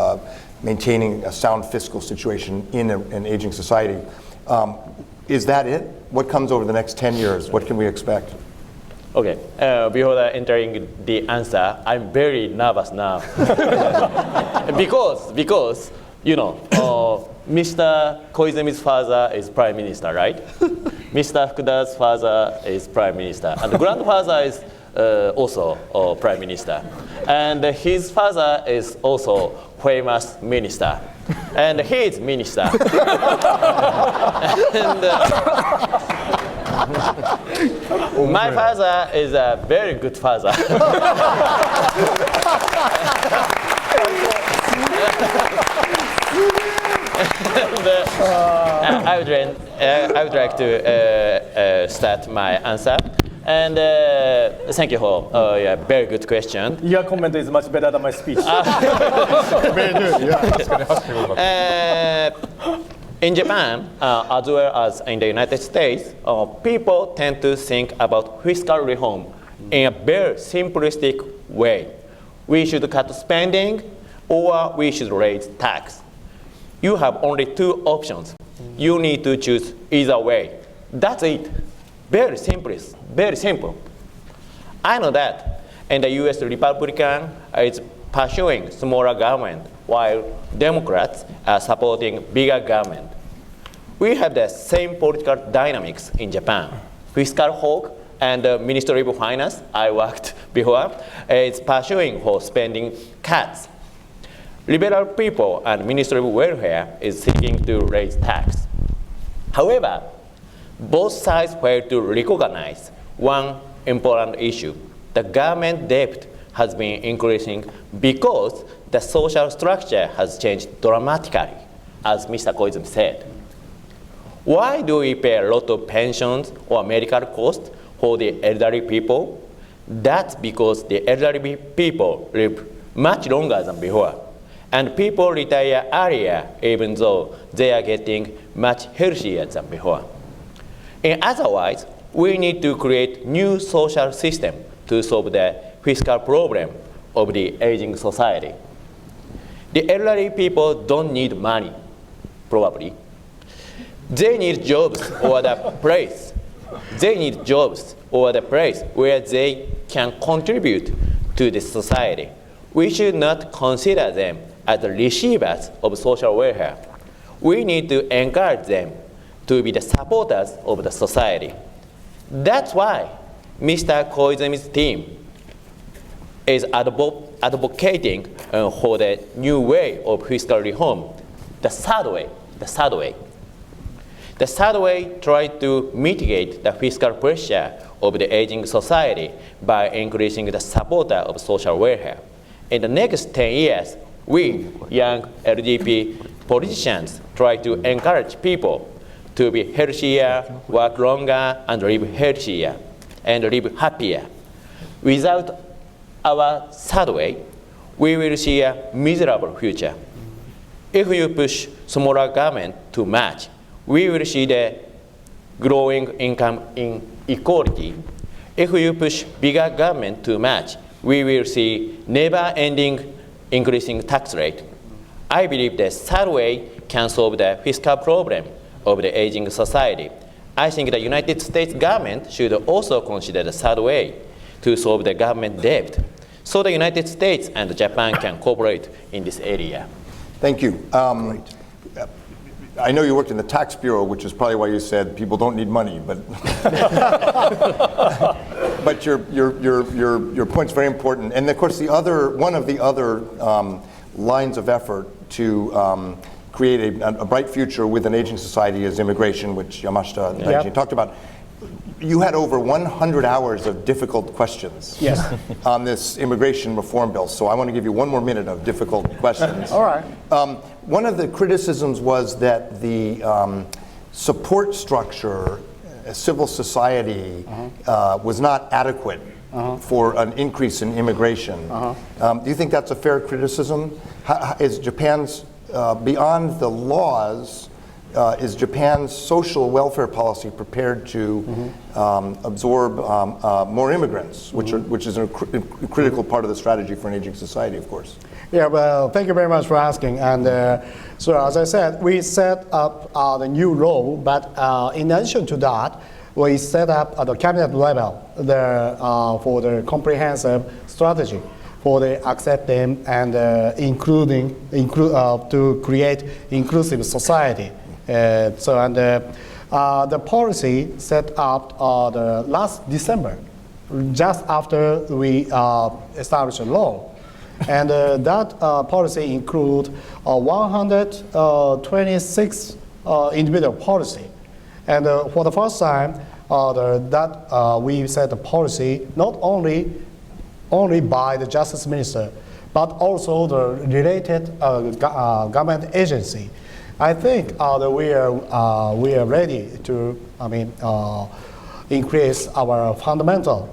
maintaining a sound fiscal situation in an aging society. Is that it? What comes over the next 10 years? What can we expect? Okay, before entering the answer, I'm very nervous now. because you know, Mr. Koizumi's father is Prime Minister, right? Mr. Fukuda's father is Prime Minister, and the grandfather is also Prime Minister. And his father is also famous minister. And he is minister. And, my father is a very good father. And, I would like to start my answer. And thank you for a very good question. Your comment is much better than my speech. Very good, yeah. In Japan, as well as in the United States, people tend to think about fiscal reform in a very simplistic way. We should cut spending, or we should raise tax. You have only two options. You need to choose either way. That's it. Very simplest, very simple. I know that, and the U.S. Republican is pursuing smaller government, while Democrats are supporting bigger government. We have the same political dynamics in Japan. Fiscal hawk and the Ministry of Finance, I worked before, is pursuing for spending cuts. Liberal people and Ministry of Welfare is seeking to raise tax. However, both sides fail to recognize one important issue. The government debt has been increasing because the social structure has changed dramatically, as Mr. Koizumi said. Why do we pay a lot of pensions or medical costs for the elderly people? That's because the elderly people live much longer than before. And people retire earlier even though they are getting much healthier than before. In other words, we need to create new social system to solve the fiscal problem of the aging society. The elderly people don't need money, probably. They need jobs or the place. They need jobs or the place where they can contribute to the society. We should not consider them as the receivers of social welfare. We need to encourage them to be the supporters of the society. That's why Mr. Koizumi's team is advocating for the new way of fiscal reform, the third way. The third way tries to mitigate the fiscal pressure of the aging society by increasing the supporter of social welfare. In the next 10 years, we, young LDP politicians, try to encourage people to be healthier, work longer, and live healthier, and live happier. Without our third way, we will see a miserable future. If you push smaller government to match, we will see the growing income inequality. If you push bigger government to match, we will see never-ending increasing tax rate. I believe the third way can solve the fiscal problem of the aging society. I think the United States government should also consider the third way to solve the government debt, so the United States and Japan can cooperate in this area. Thank you. I know you worked in the tax bureau, which is probably why you said people don't need money, but but your point's very important. And of course, one of the other lines of effort to create a bright future with an aging society is immigration, which Yamashita Daiji talked about. You had over 100 hours of difficult questions on this immigration reform bill, so I want to give you one more minute of difficult questions. All right. One of the criticisms was that the support structure, civil society, was not adequate for an increase in immigration. Do you think that's a fair criticism? Is Japan's, beyond the laws, is Japan's social welfare policy prepared to absorb more immigrants, which is a critical part of the strategy for an aging society, of course? Yeah, well, thank you very much for asking. And so, as I said, we set up the new law, but in addition to that, we set up at the cabinet level for the comprehensive strategy for the accept them and to create inclusive society. The policy set up the last December, just after we established a law. And that policy includes 126 individual policy. And for the first time, we set the policy not only by the Justice Minister, but also the related government agency. I think that we are ready to, increase our fundamental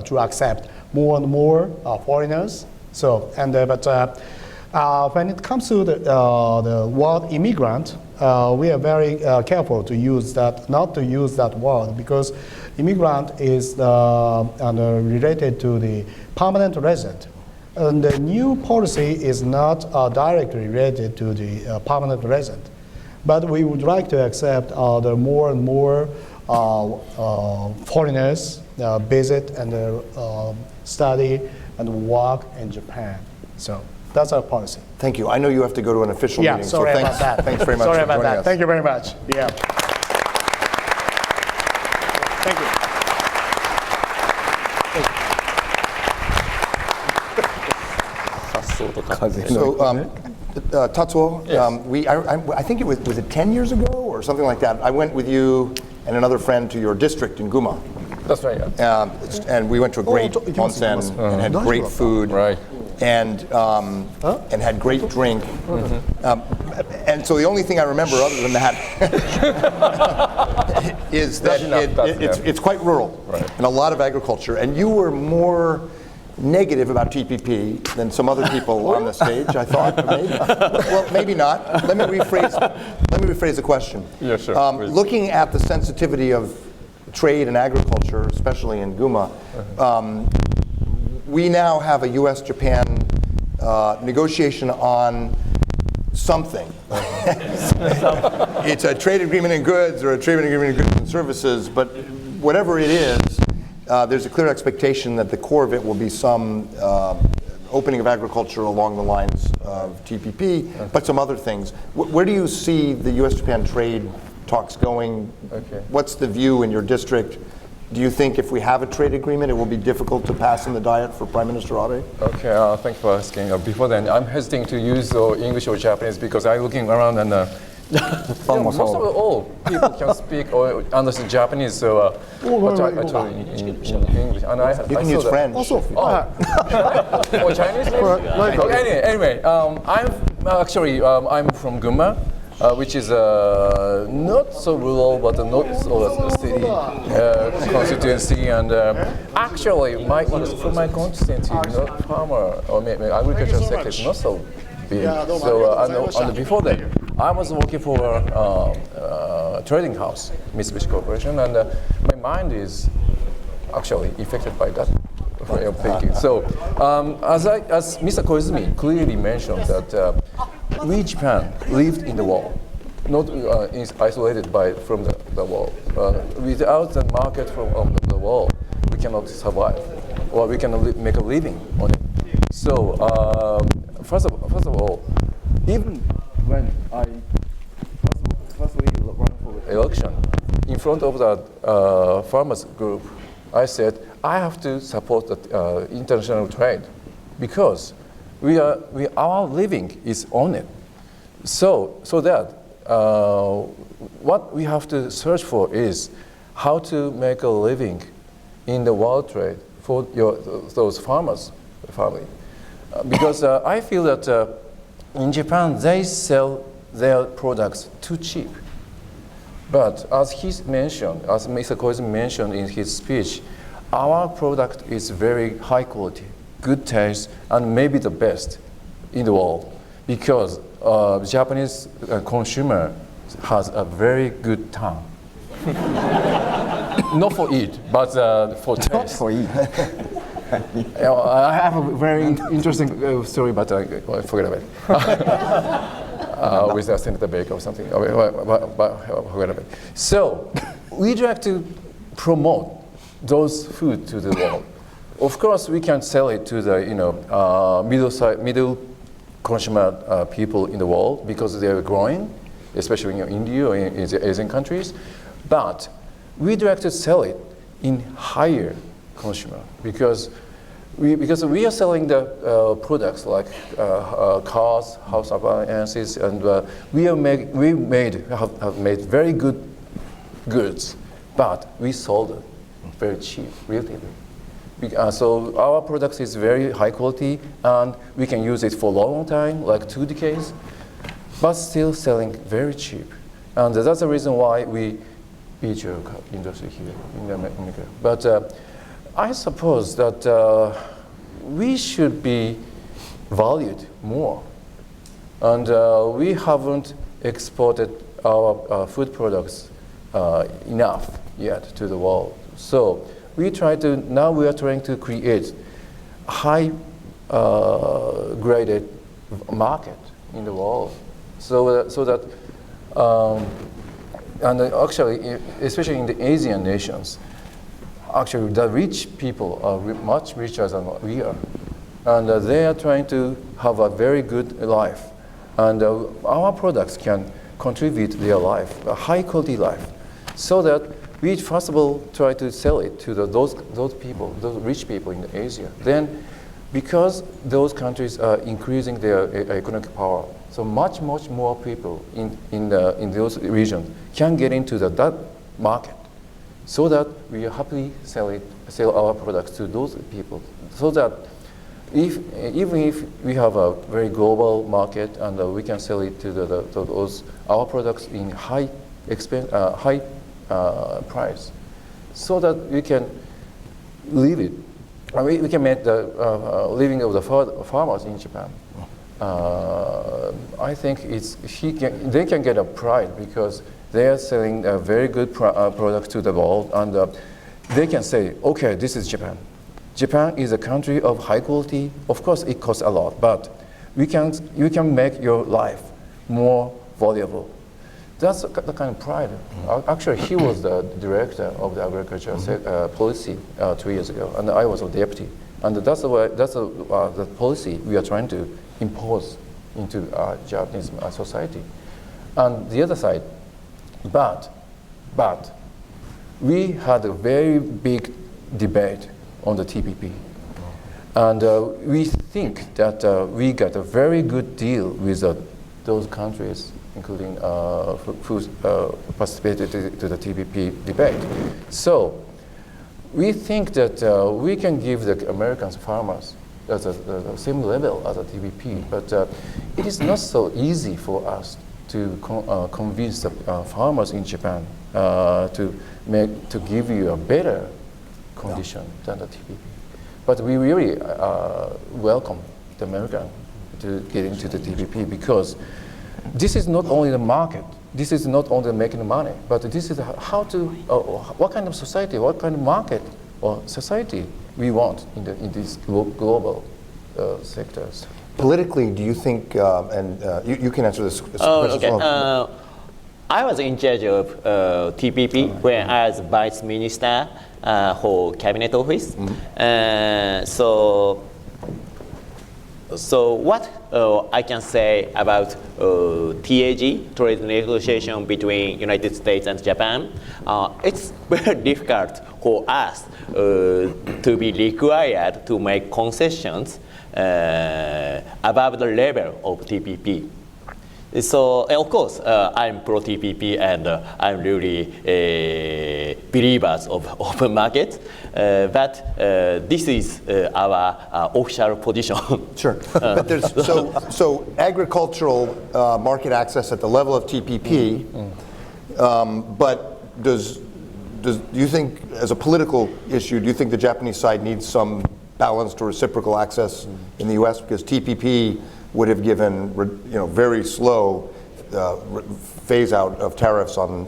to accept more and more foreigners. So, when it comes to the word immigrant, we are very careful to use that, not to use that word, because immigrant is related to the permanent resident. And the new policy is not directly related to the permanent resident. But we would like to accept the more and more foreigners visit and study and work in Japan. So that's our policy. Thank you. I know you have to go to an official meeting, so sorry thanks, about that. thanks very much Sorry for about joining that. us. Thank you very much. Yeah. Thank you. So, Tatsuo, I think it was it 10 years ago or something like that? I went with you and another friend to your district in Guma. That's right. Yeah. And we went to a great onsen and had great food. Right. And had great drink. And so the only thing I remember other than that is that it's quite rural and a lot of agriculture. And you were more negative about TPP than some other people on the stage, I thought. Maybe. Well, maybe not. Let me rephrase the question. Yeah, sure. Looking at the sensitivity of trade and agriculture, especially in Guma, we now have a U.S.-Japan negotiation on something. It's a trade agreement in goods or a trade agreement in goods and services, but whatever it is, there's a clear expectation that the core of it will be some opening of agriculture along the lines of TPP, but some other things. Where do you see the U.S.-Japan trade talks going? What's the view in your district? Do you think if we have a trade agreement, it will be difficult to pass in the Diet for Prime Minister Abe? Okay, thanks for asking. Before then, I'm hesitating to use English or Japanese because I'm looking around and most of all people can speak or understand Japanese, so but I told in English. And you can use French. Or Chinese maybe? Anyway, I'm from Gunma. Which is not so rural, but not so city constituency, and actually, from my constituency, not farmer or maybe agricultural sector is not so big. So, and before that, I was working for a trading house, Mitsubishi Corporation, and my mind is actually affected by that way of thinking. So, as Mr. Koizumi clearly mentioned that we Japan lived in the world, not is isolated from the world. Without the market from the world, we cannot survive, or we cannot make a living on it. So, first of all, even when I firstly run for election, in front of the farmers group, I said I have to support the international trade because our living is on it. So that what we have to search for is how to make a living in the world trade for those farmers family. Because I feel that in Japan they sell their products too cheap. But as Mr. Koizumi mentioned in his speech, our product is very high quality, good taste, and maybe the best in the world because Japanese consumer has a very good tongue. Not for eat, but for taste. Not for eat. I have a very interesting story, but I forget about it. With Senator Baker or something, but forget about it. So we'd like to promote those food to the world. Of course, we can sell it to the middle consumer people in the world because they are growing, especially in India or in Asian countries. But we'd like to sell it in higher consumer because we are selling the products like cars, house appliances, and we have made very good goods, but we sold it very cheap, relatively. So our product is very high quality, and we can use it for a long time, like 2 decades, but still selling very cheap. And that's the reason why we beat your industry here in America. But I suppose that we should be valued more. And we haven't exported our food products enough yet to the world. So now we are trying to create high graded market in the world. So that and actually, especially in the Asian nations, actually the rich people are much richer than we are. And they are trying to have a very good life. And our products can contribute their life, a high quality life, so that we first of all try to sell it to those people, those rich people in Asia. Then, because those countries are increasing their economic power, so much more people in those regions can get into that market, so that we happily sell our products to those people. So that even if we have a very global market and we can sell it to our products in high price, so that we can live it. We can make the living of the farmers in Japan. I think they can get a pride because they are selling a very good product to the world, and they can say, okay, this is Japan. Japan is a country of high quality. Of course, it costs a lot, but you can make your life more valuable. That's the kind of pride. Actually, he was the director of the agriculture policy 2 years ago, and I was a deputy. And that's the policy we are trying to impose into Japanese society. And the other side, but we had a very big debate on the TPP. And we think that we got a very good deal with those countries, including who participated to the TPP debate. So we think that we can give the American farmers the same level as the TPP, but it is not so easy for us to convince the farmers in Japan to give you a better condition than the TPP. But we really welcome the American to get into the TPP because this is not only the market, this is not only making money, but this is what kind of society, what kind of market or society we want in these global sectors? Politically, do you think, you can answer this question. Okay. I was in charge of TPP when I was vice minister for cabinet office. So what I can say about TAG, trade negotiation between United States and Japan, it's very difficult for us to be required to make concessions above the level of TPP. So of course, I'm pro TPP and I'm really believers of open market. But this is our official position. Sure, but there's so agricultural market access at the level of TPP. But do you think, as a political issue, do you think the Japanese side needs some balanced or reciprocal access in the U.S. because TPP would have given very slow phase out of tariffs on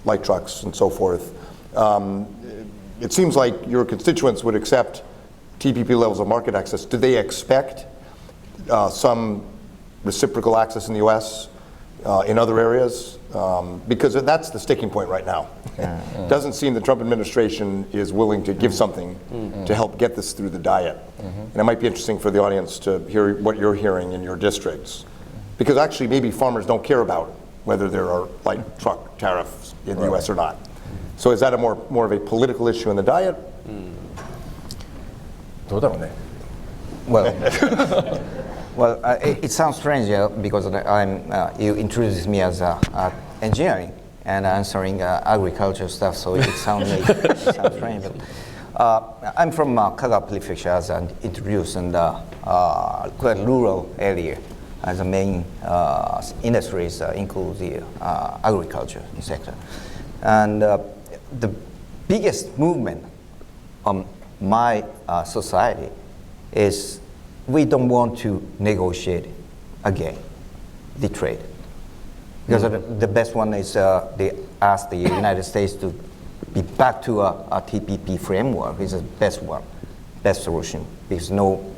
light trucks and so forth. It seems like your constituents would accept TPP levels of market access. Do they expect some reciprocal access in the U.S. In other areas? Because that's the sticking point right now. It doesn't seem the Trump administration is willing to give something to help get this through the diet. And it might be interesting for the audience to hear what you're hearing in your districts. Because actually maybe farmers don't care about whether there are light truck tariffs in the U.S. or not. So is that a more of a political issue in the diet? どうだろうね。 Well, it sounds strange because you introduced me as engineering and answering agriculture stuff, so it sounds strange. But I'm from Kaga Prefecture, as I introduced, and quite rural area. As the main industries include the agriculture sector, and the biggest movement on my society is we don't want to negotiate again the trade. Because the best one is they ask the United States to be back to a TPP framework is the best one, best solution, because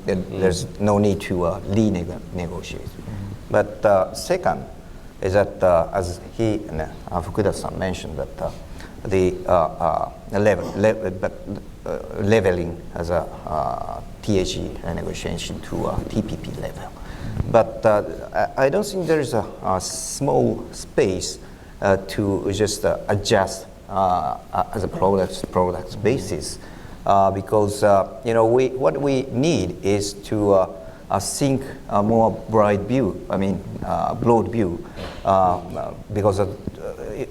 there's no need to renegotiate. But second is that, as he and Fukuda-san mentioned, that the leveling as a THE negotiation to a TPP level. But I don't think there is a small space to just adjust as a product basis, because what we need is to think a more broad view, because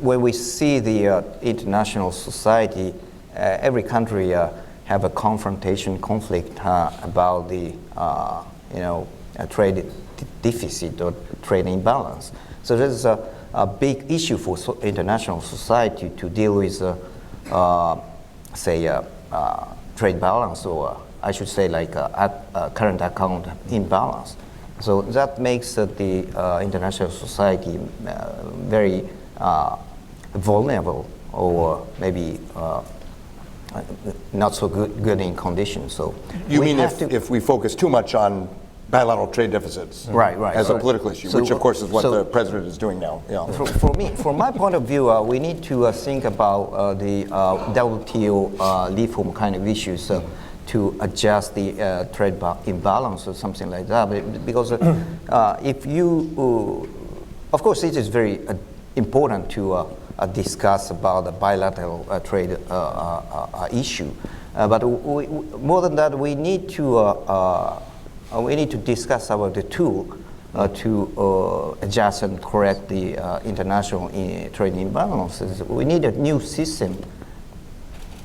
when we see the international society, every country have a conflict about the trade deficit or trade imbalance. So there's a big issue for international society to deal with, trade balance, or I should say like current account imbalance. So that makes the international society very vulnerable, or maybe not so good in condition. So you mean if we focus too much on bilateral trade deficits, right, as a political issue, which of course is what the president is doing now. Yeah. From my point of view, we need to think about the WTO reform kind of issues to adjust the trade imbalance or something like that. Because if you, of course, it is very important to discuss about the bilateral trade issue. But more than that, we need to discuss about the tool to adjust and correct the international trade imbalances. We need a new system,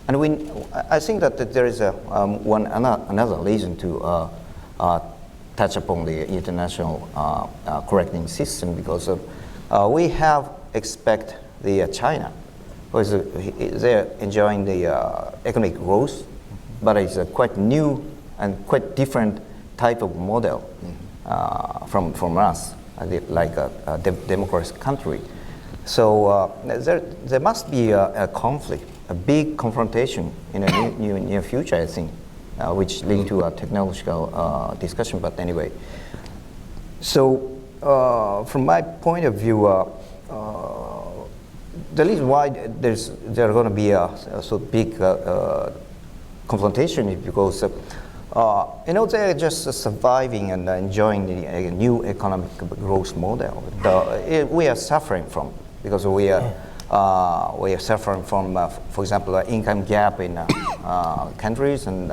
and I think that there is another reason to touch upon the international correcting system, because we have expect the China, because they're enjoying the economic growth, but it's a quite new and quite different type of model from us, like a democratic country. So there must be a conflict a big confrontation in a near future, I think, which lead to a technological discussion. But anyway, so from my point of view, the reason why there's going to be a so big confrontation is because they're just surviving and enjoying the new economic growth model. We are suffering from, because we are suffering from, for example, income gap in countries, and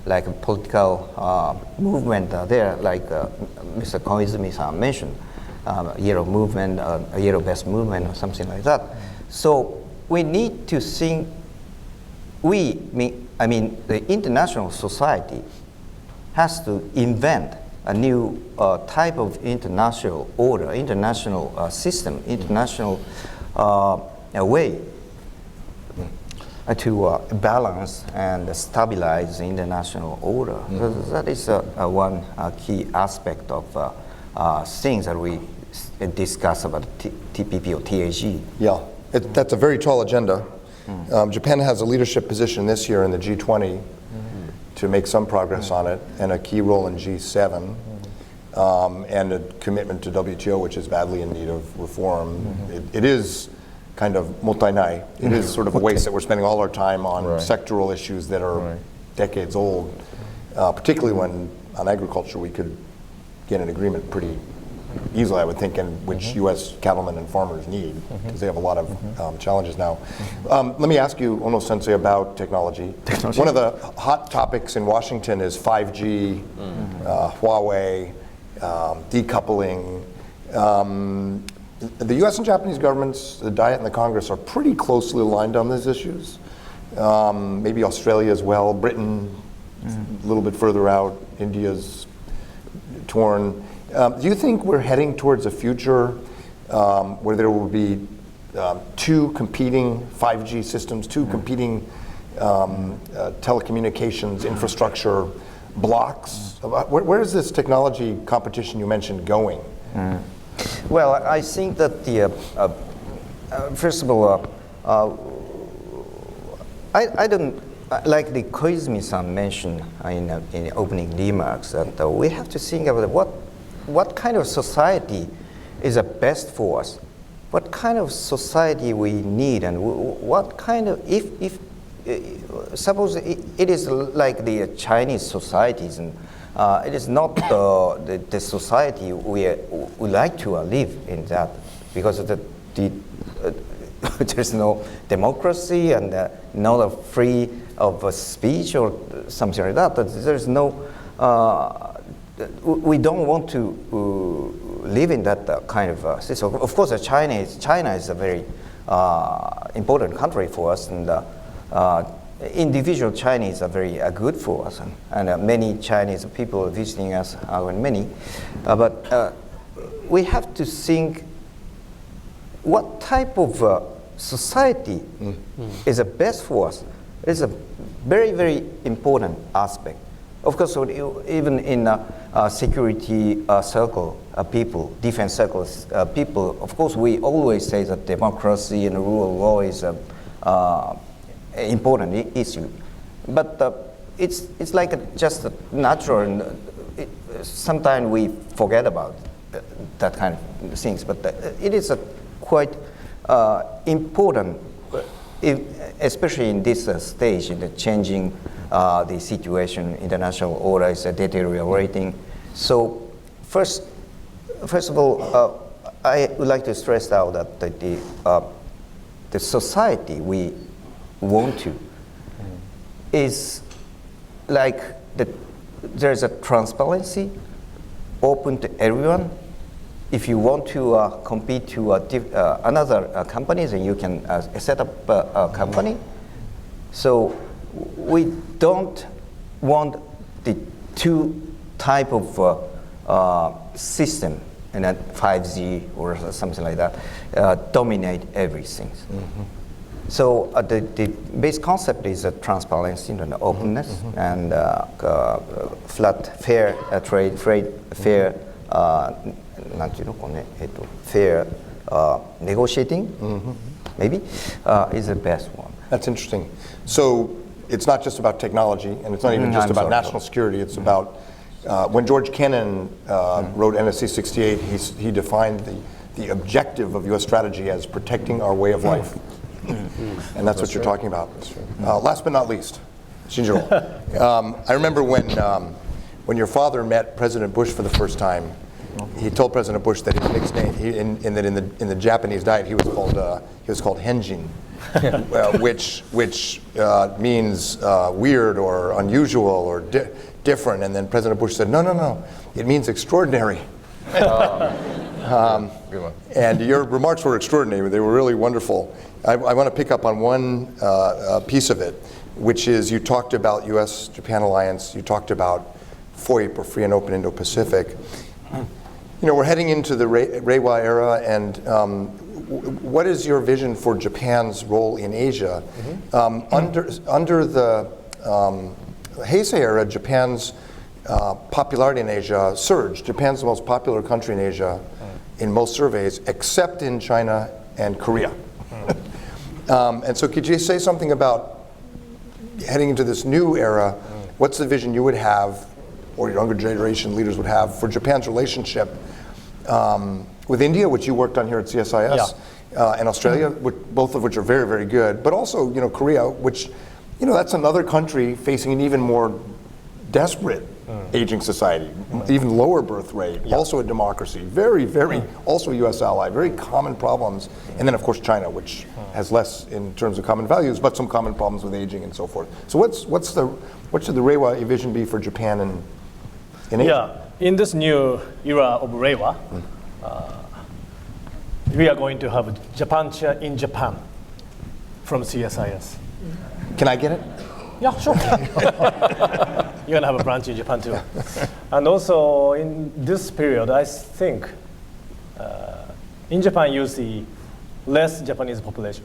like a political movement there, like Mr. KOIZUMI-san mentioned, yellow movement, a yellow-based movement, or something like that. So we need to think. The international society has to invent a new type of international order, international system, international way to balance and stabilize the international order. That is one key aspect of things that we discuss about TPP or TAG. Yeah, that's a very tall agenda. Japan has a leadership position this year in the G20 to make some progress on it, and a key role in G7, and a commitment to WTO, which is badly in need of reform. It is kind of mottainai. It is sort of a waste that we're spending all our time on sectoral issues that are decades old, particularly when on agriculture we could get an agreement pretty easily, I would think, and which U.S. cattlemen and farmers need, because they have a lot of challenges now. Let me ask you, Ono-sensei, about technology. One of the hot topics in Washington is 5G, Huawei, decoupling. The U.S. and Japanese governments, the Diet and the Congress, are pretty closely aligned on these issues. Maybe Australia as well, Britain a little bit further out, India's torn. Do you think we're heading towards a future where there will be two competing 5G systems, two competing telecommunications infrastructure blocks? Where is this technology competition you mentioned going? Well, I think that first of all, I don't, like the Koizumi-san mentioned in the opening remarks, that we have to think about what kind of society is the best for us, what kind of society we need, and what kind of, if suppose it is like the Chinese societies, and it is not the society we like to live in, that because of there's no democracy and not a free of speech or something like that. There's no, we don't want to live in that kind of system. Of course, China is a very important country for us, and individual Chinese are very good for us, and many Chinese people visiting us are many. But we have to think what type of society is the best for us. It's a very, very important aspect. Of course, even in security circle, people, defense circles, people, of course, we always say that democracy and the rule of law is an important issue. But it's like just a natural, and sometimes we forget about that kind of things. But it is a quite important, especially in this stage, in the changing the situation, international order is deteriorating. So first of all, I would like to stress out that the society we want to is like there's a transparency, open to everyone. If you want to compete to another companies, then you can set up a company. So we don't want the two type of system, and then 5G or something like that, dominate everything. So the base concept is transparency and openness, and flat, fair trade, fair, fair negotiating, maybe, is the best one. That's interesting. So it's not just about technology, and it's not even just about national security. It's about when George Kennan wrote NSC 68, he defined the objective of U.S. strategy as protecting our way of life. And that's what you're talking about. Last but not least, Shinjiro. I remember when your father met President Bush for the first time, he told President Bush that his nickname, in the Japanese diet, he was called Henjin, which means weird or unusual or different. And then President Bush said, no, it means extraordinary. Good one. And your remarks were extraordinary. They were really wonderful. I want to pick up on one piece of it, which is you talked about U.S.-Japan alliance. You talked about FOIP, or Free and Open Indo-Pacific. You know, we're heading into the Reiwa era, and what is your vision for Japan's role in Asia? Under the Heisei era, Japan's popularity in Asia surged. Japan's the most popular country in Asia in most surveys, except in China and Korea. And so could you say something about heading into this new era? What's the vision you would have, or your younger generation leaders would have, for Japan's relationship with India, which you worked on here at CSIS, and Australia, both of which are very, very good, but also, you know, Korea, which, you know, that's another country facing an even more desperate aging society, even lower birth rate, also a democracy, very, very, also a U.S. ally, very common problems. And then, of course, China, which has less in terms of common values, but some common problems with aging and so forth. So what should the Reiwa vision be for Japan and in Asia? Yeah, in this new era of Reiwa, we are going to have a Japan Chair in Japan from CSIS. Can I get it? Yeah, sure. You're gonna have a branch in Japan too. And also in this period, I think in Japan you see less Japanese population.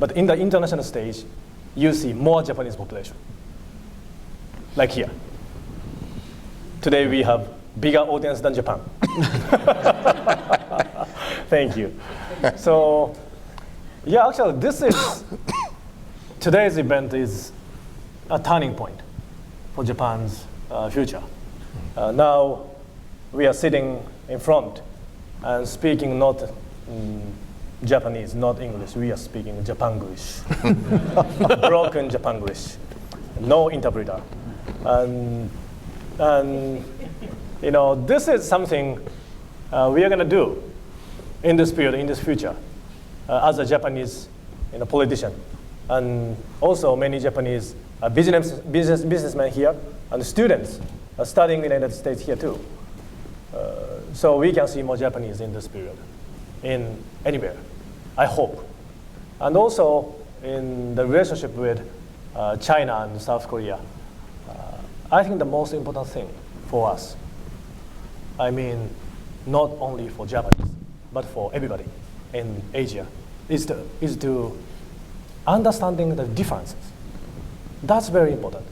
But in the international stage, you see more Japanese population. Like here. Today we have bigger audience than Japan. Thank you. So, yeah, actually today's event is a turning point for Japan's future. Now we are sitting in front and speaking not Japanese, not English. We are speaking Japanglish, broken Japanglish, no interpreter, and you know, this is something we are going to do in this period, in this future, as a Japanese politician, and also many Japanese businessmen here, and students studying in the United States here too. So we can see more Japanese in this period, in anywhere, I hope. And also in the relationship with China and South Korea, I think the most important thing for us, I mean, not only for Japanese, but for everybody in Asia, is to understanding the differences. That's very important.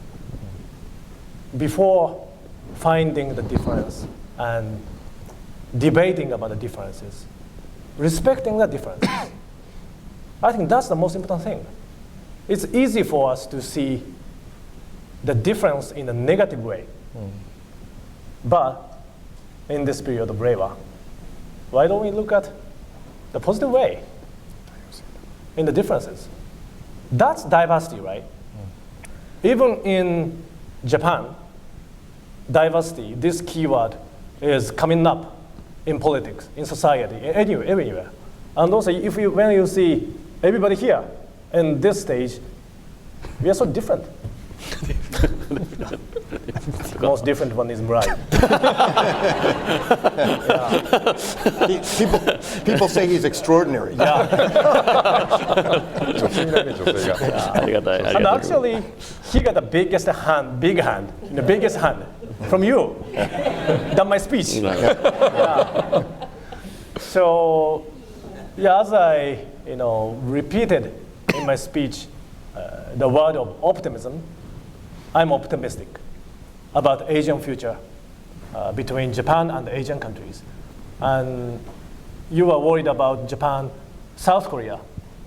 Before finding the difference and debating about the differences, respecting the differences, I think that's the most important thing. It's easy for us to see the difference in a negative way. But in this period of Reiwa, why don't we look at the positive way in the differences? That's diversity, right? Even in Japan, diversity, this keyword is coming up in politics, in society, everywhere. And also, when you see everybody here in this stage, we are so different. The most different one is bride. People say he's extraordinary. And actually, he got the biggest hand, big hand, the biggest hand from you than my speech. So, as I repeated in my speech the word of optimism, I'm optimistic about Asian future between Japan and the Asian countries. And you are worried about Japan, South Korea.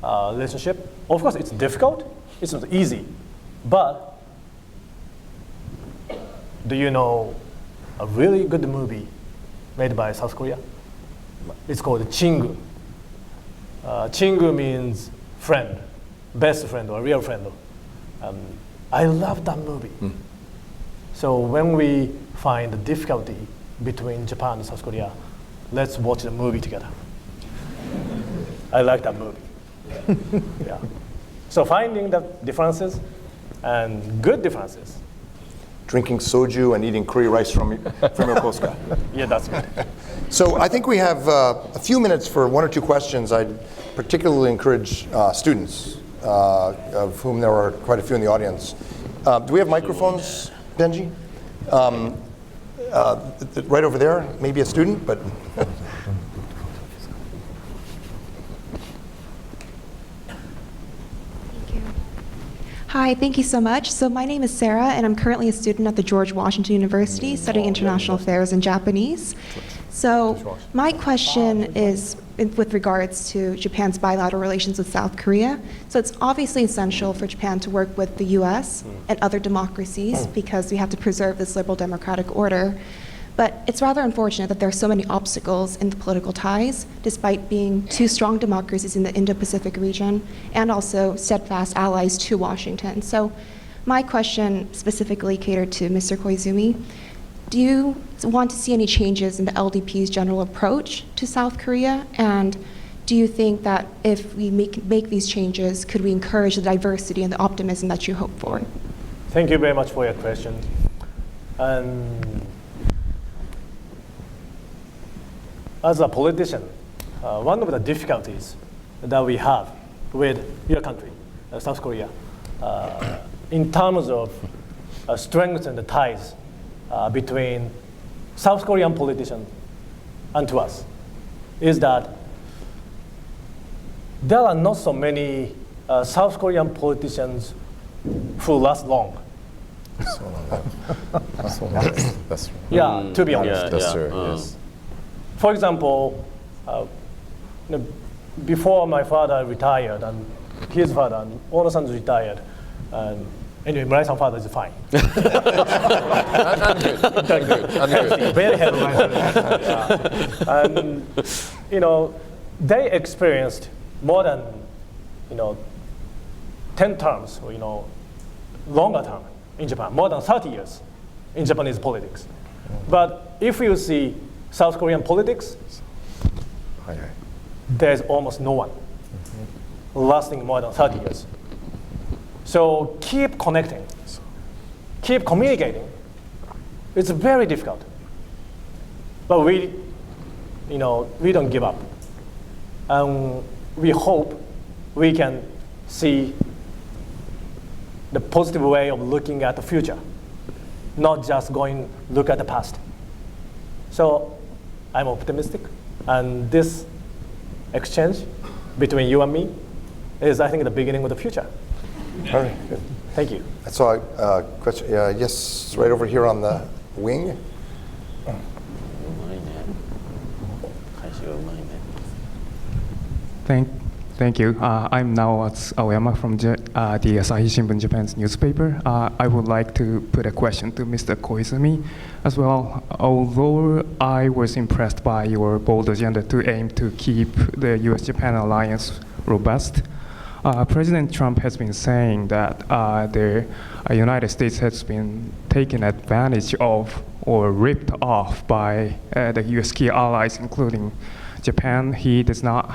relationship. Of course, it's difficult. It's not easy. But do you know a really good movie made by South Korea? It's called Chingu. Chingu means friend, best friend or real friend. I love that movie. So when we find the difficulty between Japan and South Korea, let's watch the movie together. I like that movie. Yeah. So finding the differences and good differences. Drinking soju and eating curry rice from Yokosuka. Yeah, that's good. So I think we have a few minutes for one or two questions. I'd particularly encourage students, of whom there are quite a few in the audience. Do we have microphones, Benji? Right over there, maybe a student, but. Hi, thank you so much. So my name is Sarah, and I'm currently a student at the George Washington University studying international affairs and Japanese. So my question is with regards to Japan's bilateral relations with South Korea. So it's obviously essential for Japan to work with the US and other democracies because we have to preserve this liberal democratic order. But it's rather unfortunate that there are so many obstacles in the political ties, despite being two strong democracies in the Indo-Pacific region and also steadfast allies to Washington. So my question specifically catered to Mr. Koizumi. Do you want to see any changes in the LDP's general approach to South Korea? And do you think that if we make these changes, could we encourage the diversity and the optimism that you hope for? Thank you very much for your question. As a politician, one of the difficulties that we have with your country, South Korea, in terms of strengthening the ties between South Korean politicians and to us, is that there are not so many South Korean politicians who last long. That's true. Yeah, to be honest. That's true, yes. For example, before my father retired and his father and Ono-san retired, anyway, Murai-san father is fine. And good. Very healthy. And they experienced more than 10 terms or longer term in Japan, more than 30 years in Japanese politics. But if you see South Korean politics, there's almost no one lasting more than 30 years. So keep connecting, keep communicating. It's very difficult. But we don't give up. And we hope we can see the positive way of looking at the future, not just look at the past. So I'm optimistic, and this exchange between you and me is, I think, the beginning of the future. All right, good. Thank you. I saw a question, yes, right over here on the wing. Thank you. I'm now at Aoyama from the Asahi Shimbun Japan's newspaper. I would like to put a question to Mr. Koizumi as well. Although I was impressed by your bold agenda to aim to keep the US-Japan alliance robust, President Trump has been saying that the United States has been taken advantage of or ripped off by the US key allies, including Japan. He does not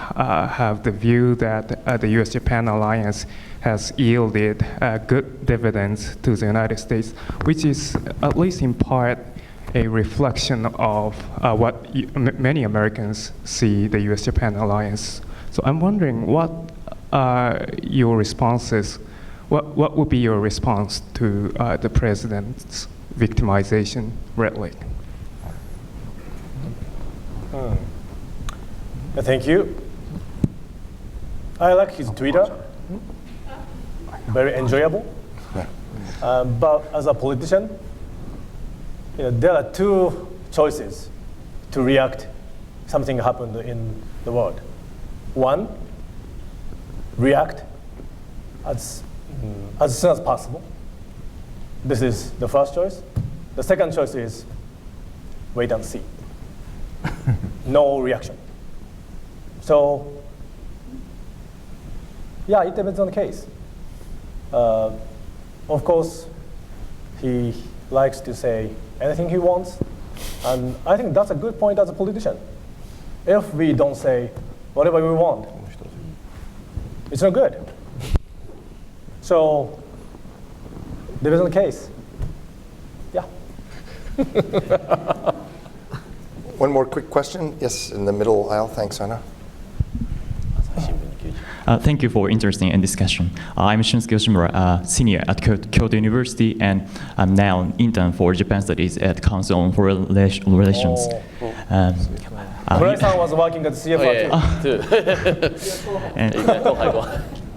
have the view that the US-Japan alliance has yielded good dividends to the United States, which is at least in part a reflection of what many Americans see the US-Japan alliance. So I'm wondering what your responses, what would be your response to the president's victimization rhetoric? Thank you. I like his Twitter. Very enjoyable. But as a politician, there are two choices to react something happened in the world. One, react as soon as possible. This is the first choice. The second choice is wait and see. No reaction. So, yeah, it depends on the case. Of course, he likes to say anything he wants, and I think that's a good point as a politician. If we don't say whatever we want, it's not good. So, depends on the case. Yeah. One more quick question. Yes, in the middle aisle. Thanks, Anna. Thank you for interesting and discussion. I'm Shunsuke Yoshimura, senior at Kyoto University, and I'm now an intern for Japan Studies at Council on Foreign Relations. Murai-san was working at CFR too.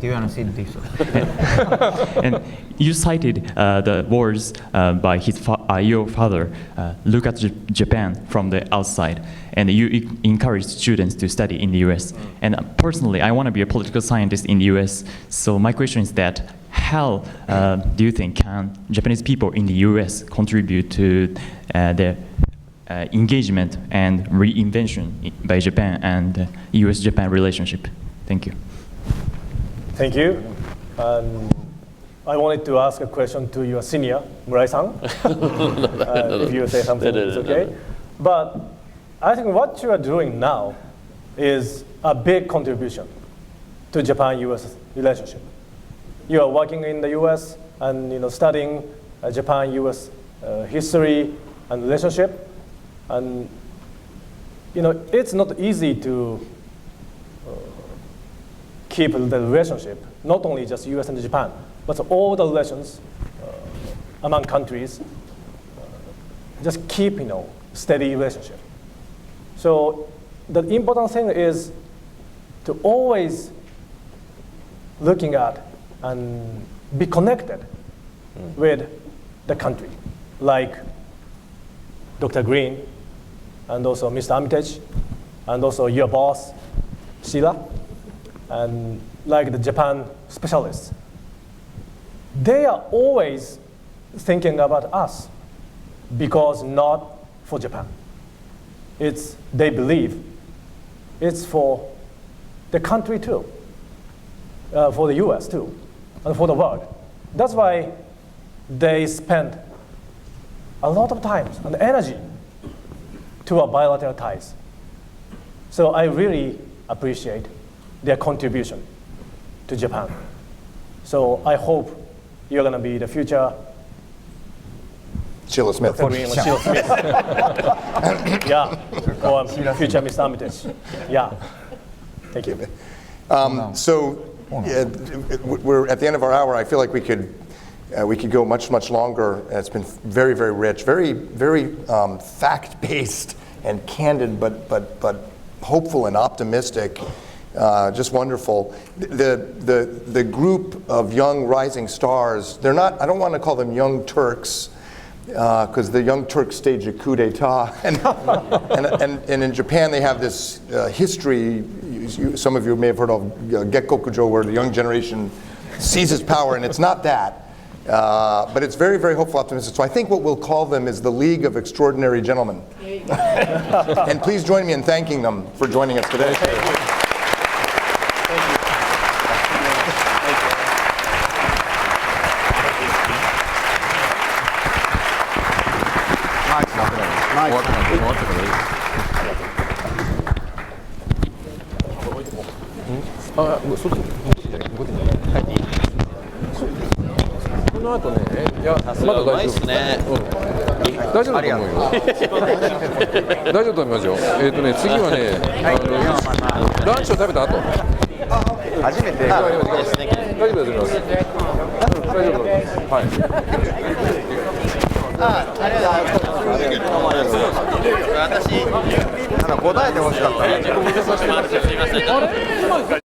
Do you want to see this? And you cited the words by your father, look at Japan from the outside, and you encourage students to study in the US. And personally, I want to be a political scientist in the US, so my question is that how do you think can Japanese people in the US contribute to the engagement and reinvention by Japan and US-Japan relationship? Thank you. Thank you. I wanted to ask a question to your senior, Murai-san. If you say something, it's okay. But I think what you are doing now is a big contribution to Japan-US relationship. You are working in the US and studying Japan-US history and relationship. And it's not easy to keep the relationship, not only just US and Japan, but all the relations among countries, just keep steady relationship. So the important thing is to always looking at and be connected with the country, like Dr. Green, and also Mr. Armitage, and also your boss, Sheila, and like the Japan specialists. They are always thinking about us because not for Japan. They believe it's for the country too, for the US too, and for the world. That's why they spend a lot of time and energy to our bilateral ties. So I really appreciate their contribution to Japan. So I hope you're going to be the future Sheila Smith. Sheila Smith. Yeah, or future Mr. Armitage. Yeah, thank you. So we're at the end of our hour. I feel like we could go much longer. It's been very, very rich, very, very fact-based and candid, but hopeful and optimistic. Just wonderful. The group of young rising stars, they're not, I don't want to call them young Turks, because the young Turks staged a coup d'etat. And in Japan they have this history, some of you may have heard of Gekkokujo, where the young generation seizes power, and it's not that. But it's very, very hopeful, optimistic. So I think what we'll call them is the League of Extraordinary Gentlemen. And please join me in thanking them for joining us today. Thank you.大丈夫だと思うよ。大丈夫と思いますよ。次はね、ランチを食べた後。初めて。大丈夫だと思います。大丈夫。はい。ありがとうございます。私、答えてほしかった。